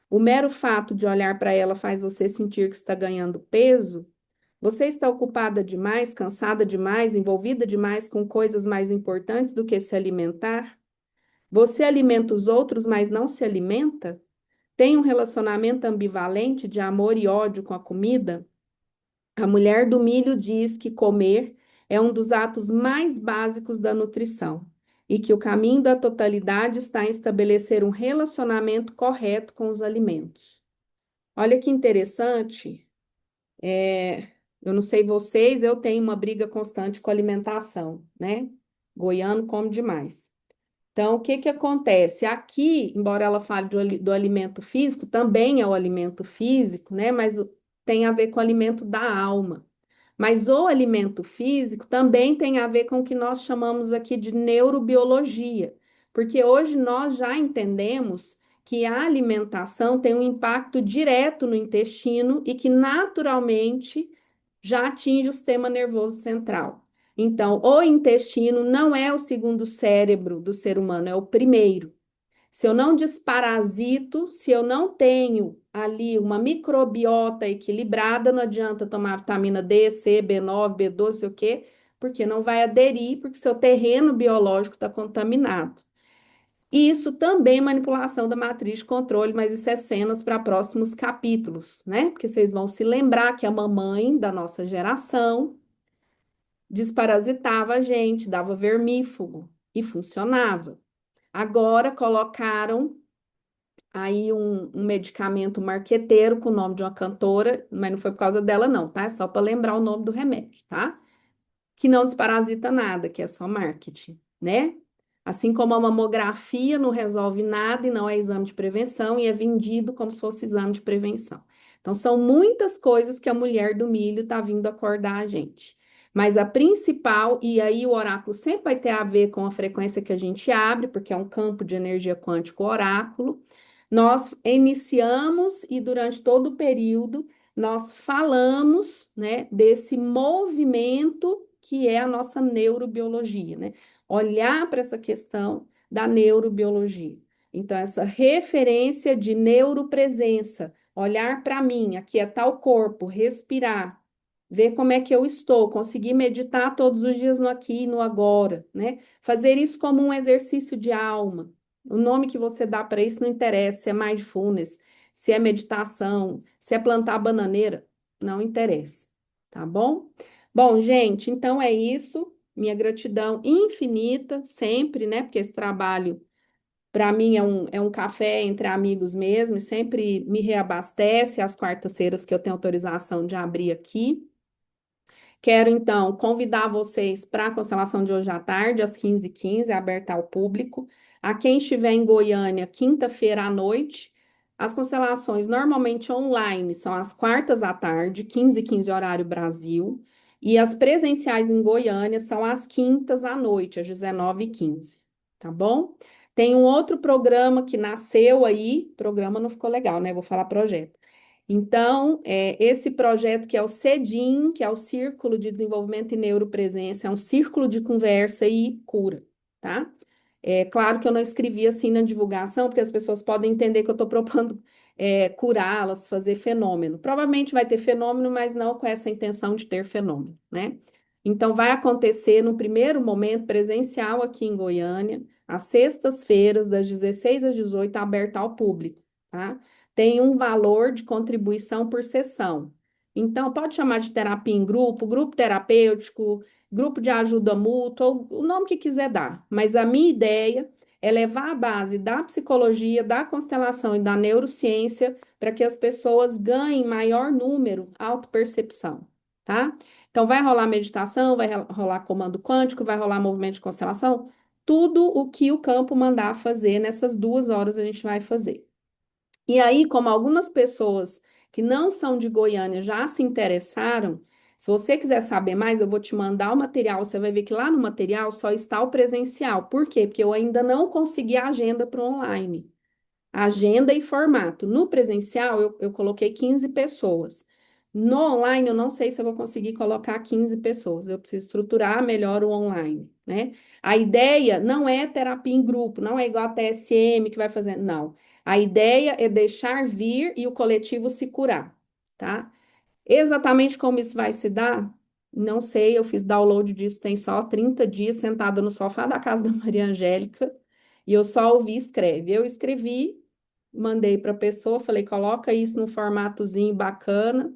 O mero fato de olhar para ela faz você sentir que está ganhando peso? Você está ocupada demais, cansada demais, envolvida demais com coisas mais importantes do que se alimentar? Você alimenta os outros, mas não se alimenta? Tem um relacionamento ambivalente de amor e ódio com a comida? A mulher do milho diz que comer é um dos atos mais básicos da nutrição e que o caminho da totalidade está em estabelecer um relacionamento correto com os alimentos. Olha que interessante, eu não sei vocês, eu tenho uma briga constante com a alimentação, né? Goiano come demais. Então, o que que acontece? Aqui, embora ela fale do alimento físico, também é o alimento físico, né? Mas tem a ver com o alimento da alma. Mas o alimento físico também tem a ver com o que nós chamamos aqui de neurobiologia, porque hoje nós já entendemos que a alimentação tem um impacto direto no intestino e que naturalmente já atinge o sistema nervoso central. Então, o intestino não é o segundo cérebro do ser humano, é o primeiro. Se eu não desparasito, se eu não tenho ali uma microbiota equilibrada, não adianta tomar vitamina D, C, B9, B12, sei o quê, porque não vai aderir, porque seu terreno biológico está contaminado. E isso também é manipulação da matriz de controle, mas isso é cenas para próximos capítulos, né? Porque vocês vão se lembrar que a mamãe da nossa geração desparasitava a gente, dava vermífugo e funcionava. Agora colocaram aí um medicamento marqueteiro com o nome de uma cantora, mas não foi por causa dela, não, tá? É só para lembrar o nome do remédio, tá? Que não desparasita nada, que é só marketing, né? Assim como a mamografia não resolve nada e não é exame de prevenção e é vendido como se fosse exame de prevenção. Então, são muitas coisas que a mulher do milho está vindo acordar a gente. Mas a principal, e aí o oráculo sempre vai ter a ver com a frequência que a gente abre, porque é um campo de energia quântica o oráculo. Nós iniciamos e durante todo o período nós falamos, né, desse movimento que é a nossa neurobiologia, né? Olhar para essa questão da neurobiologia. Então, essa referência de neuropresença, olhar para mim, aquietar o corpo, respirar, ver como é que eu estou, conseguir meditar todos os dias no aqui e no agora, né? Fazer isso como um exercício de alma. O nome que você dá para isso não interessa, se é mindfulness, se é meditação, se é plantar bananeira, não interessa, tá bom? Bom, gente, então é isso. Minha gratidão infinita, sempre, né? Porque esse trabalho, para mim, é um café entre amigos mesmo, e sempre me reabastece às quartas-feiras que eu tenho autorização de abrir aqui. Quero, então, convidar vocês para a constelação de hoje à tarde, às 15h15, aberta ao público. A quem estiver em Goiânia, quinta-feira à noite. As constelações normalmente online são às quartas à tarde, 15h15 horário Brasil. E as presenciais em Goiânia são às quintas à noite, às 19h15. Tá bom? Tem um outro programa que nasceu aí, programa não ficou legal, né? Vou falar projeto. Então, esse projeto que é o CEDIM, que é o Círculo de Desenvolvimento e Neuropresença, é um círculo de conversa e cura, tá? É claro que eu não escrevi assim na divulgação, porque as pessoas podem entender que eu estou propondo curá-las, fazer fenômeno. Provavelmente vai ter fenômeno, mas não com essa intenção de ter fenômeno, né? Então, vai acontecer no primeiro momento presencial aqui em Goiânia, às sextas-feiras, das 16 às 18, aberta ao público, tá? Tem um valor de contribuição por sessão. Então, pode chamar de terapia em grupo, grupo terapêutico, grupo de ajuda mútua, o nome que quiser dar. Mas a minha ideia é levar a base da psicologia, da constelação e da neurociência para que as pessoas ganhem maior número, autopercepção, tá? Então, vai rolar meditação, vai rolar comando quântico, vai rolar movimento de constelação, tudo o que o campo mandar fazer nessas 2 horas a gente vai fazer. E aí, como algumas pessoas que não são de Goiânia já se interessaram, se você quiser saber mais, eu vou te mandar o material. Você vai ver que lá no material só está o presencial. Por quê? Porque eu ainda não consegui a agenda para o online. Agenda e formato. No presencial, eu coloquei 15 pessoas. No online, eu não sei se eu vou conseguir colocar 15 pessoas. Eu preciso estruturar melhor o online, né? A ideia não é terapia em grupo, não é igual a TSM que vai fazer. Não. A ideia é deixar vir e o coletivo se curar, tá? Exatamente como isso vai se dar, não sei. Eu fiz download disso tem só 30 dias, sentada no sofá da casa da Maria Angélica, e eu só ouvi escreve. Eu escrevi, mandei para a pessoa, falei, coloca isso num formatozinho bacana,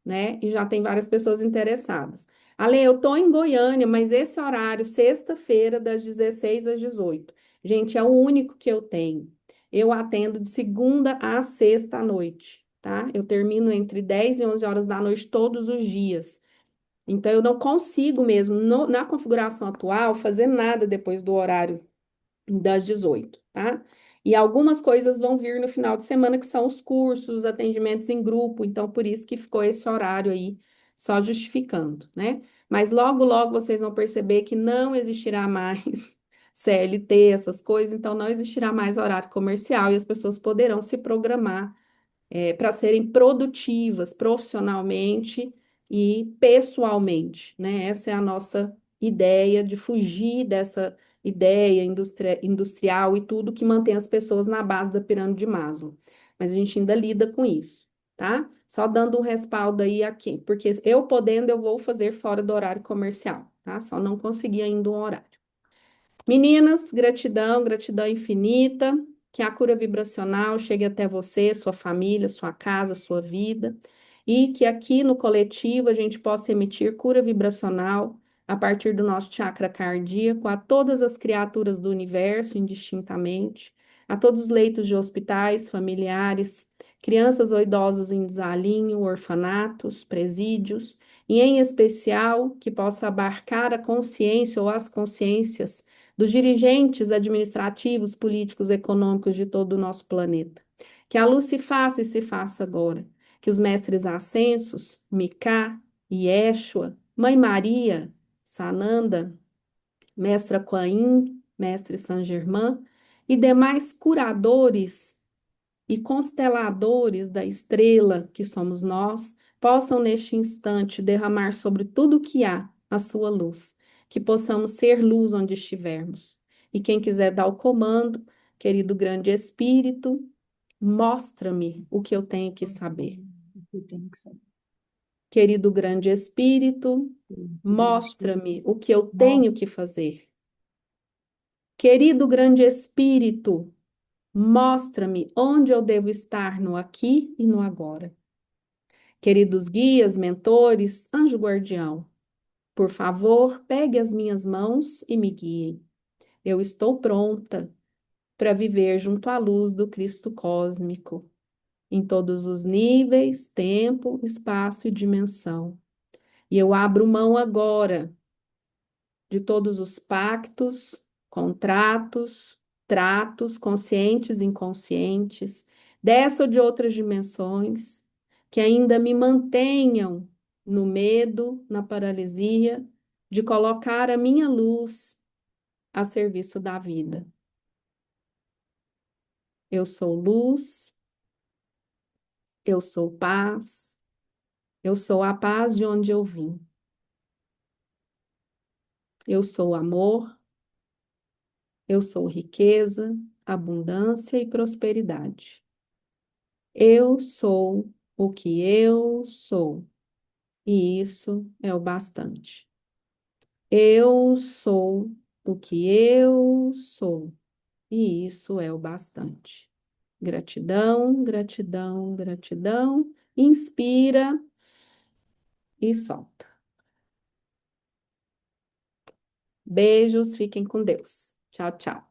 né? E já tem várias pessoas interessadas. Ale, eu tô em Goiânia, mas esse horário, sexta-feira, das 16 às 18. Gente, é o único que eu tenho. Eu atendo de segunda a sexta à noite, tá? Eu termino entre 10 e 11 horas da noite todos os dias. Então, eu não consigo mesmo, na configuração atual, fazer nada depois do horário das 18, tá? E algumas coisas vão vir no final de semana, que são os cursos, os atendimentos em grupo, então por isso que ficou esse horário aí, só justificando, né? Mas logo, logo vocês vão perceber que não existirá mais CLT, essas coisas, então não existirá mais horário comercial e as pessoas poderão se programar para serem produtivas profissionalmente e pessoalmente, né? Essa é a nossa ideia de fugir dessa ideia industrial e tudo que mantém as pessoas na base da pirâmide de Maslow. Mas a gente ainda lida com isso, tá? Só dando um respaldo aí aqui, porque eu podendo, eu vou fazer fora do horário comercial, tá? Só não consegui ainda um horário. Meninas, gratidão, gratidão infinita. Que a cura vibracional chegue até você, sua família, sua casa, sua vida. E que aqui no coletivo a gente possa emitir cura vibracional a partir do nosso chakra cardíaco a todas as criaturas do universo, indistintamente, a todos os leitos de hospitais, familiares, crianças ou idosos em desalinho, orfanatos, presídios, e em especial que possa abarcar a consciência ou as consciências dos dirigentes administrativos, políticos, econômicos de todo o nosso planeta. Que a luz se faça e se faça agora. Que os mestres ascensos, Micá, Yeshua, Mãe Maria, Sananda, Mestra Kuan Yin, Mestre Saint Germain e demais curadores e consteladores da estrela que somos nós, possam neste instante derramar sobre tudo o que há a sua luz, que possamos ser luz onde estivermos. E quem quiser dar o comando, querido grande Espírito, mostra-me o que eu tenho que saber. Querido grande Espírito, mostra-me o que eu tenho que fazer. Querido grande Espírito, mostra-me onde eu devo estar no aqui e no agora. Queridos guias, mentores, anjo guardião, por favor, pegue as minhas mãos e me guiem. Eu estou pronta para viver junto à luz do Cristo cósmico, em todos os níveis, tempo, espaço e dimensão. E eu abro mão agora de todos os pactos, contratos, tratos, conscientes e inconscientes, dessa ou de outras dimensões, que ainda me mantenham no medo, na paralisia, de colocar a minha luz a serviço da vida. Eu sou luz, eu sou paz, eu sou a paz de onde eu vim. Eu sou amor, eu sou riqueza, abundância e prosperidade. Eu sou o que eu sou, e isso é o bastante. Eu sou o que eu sou, e isso é o bastante. Gratidão, gratidão, gratidão. Inspira e solta. Beijos, fiquem com Deus. Tchau, tchau.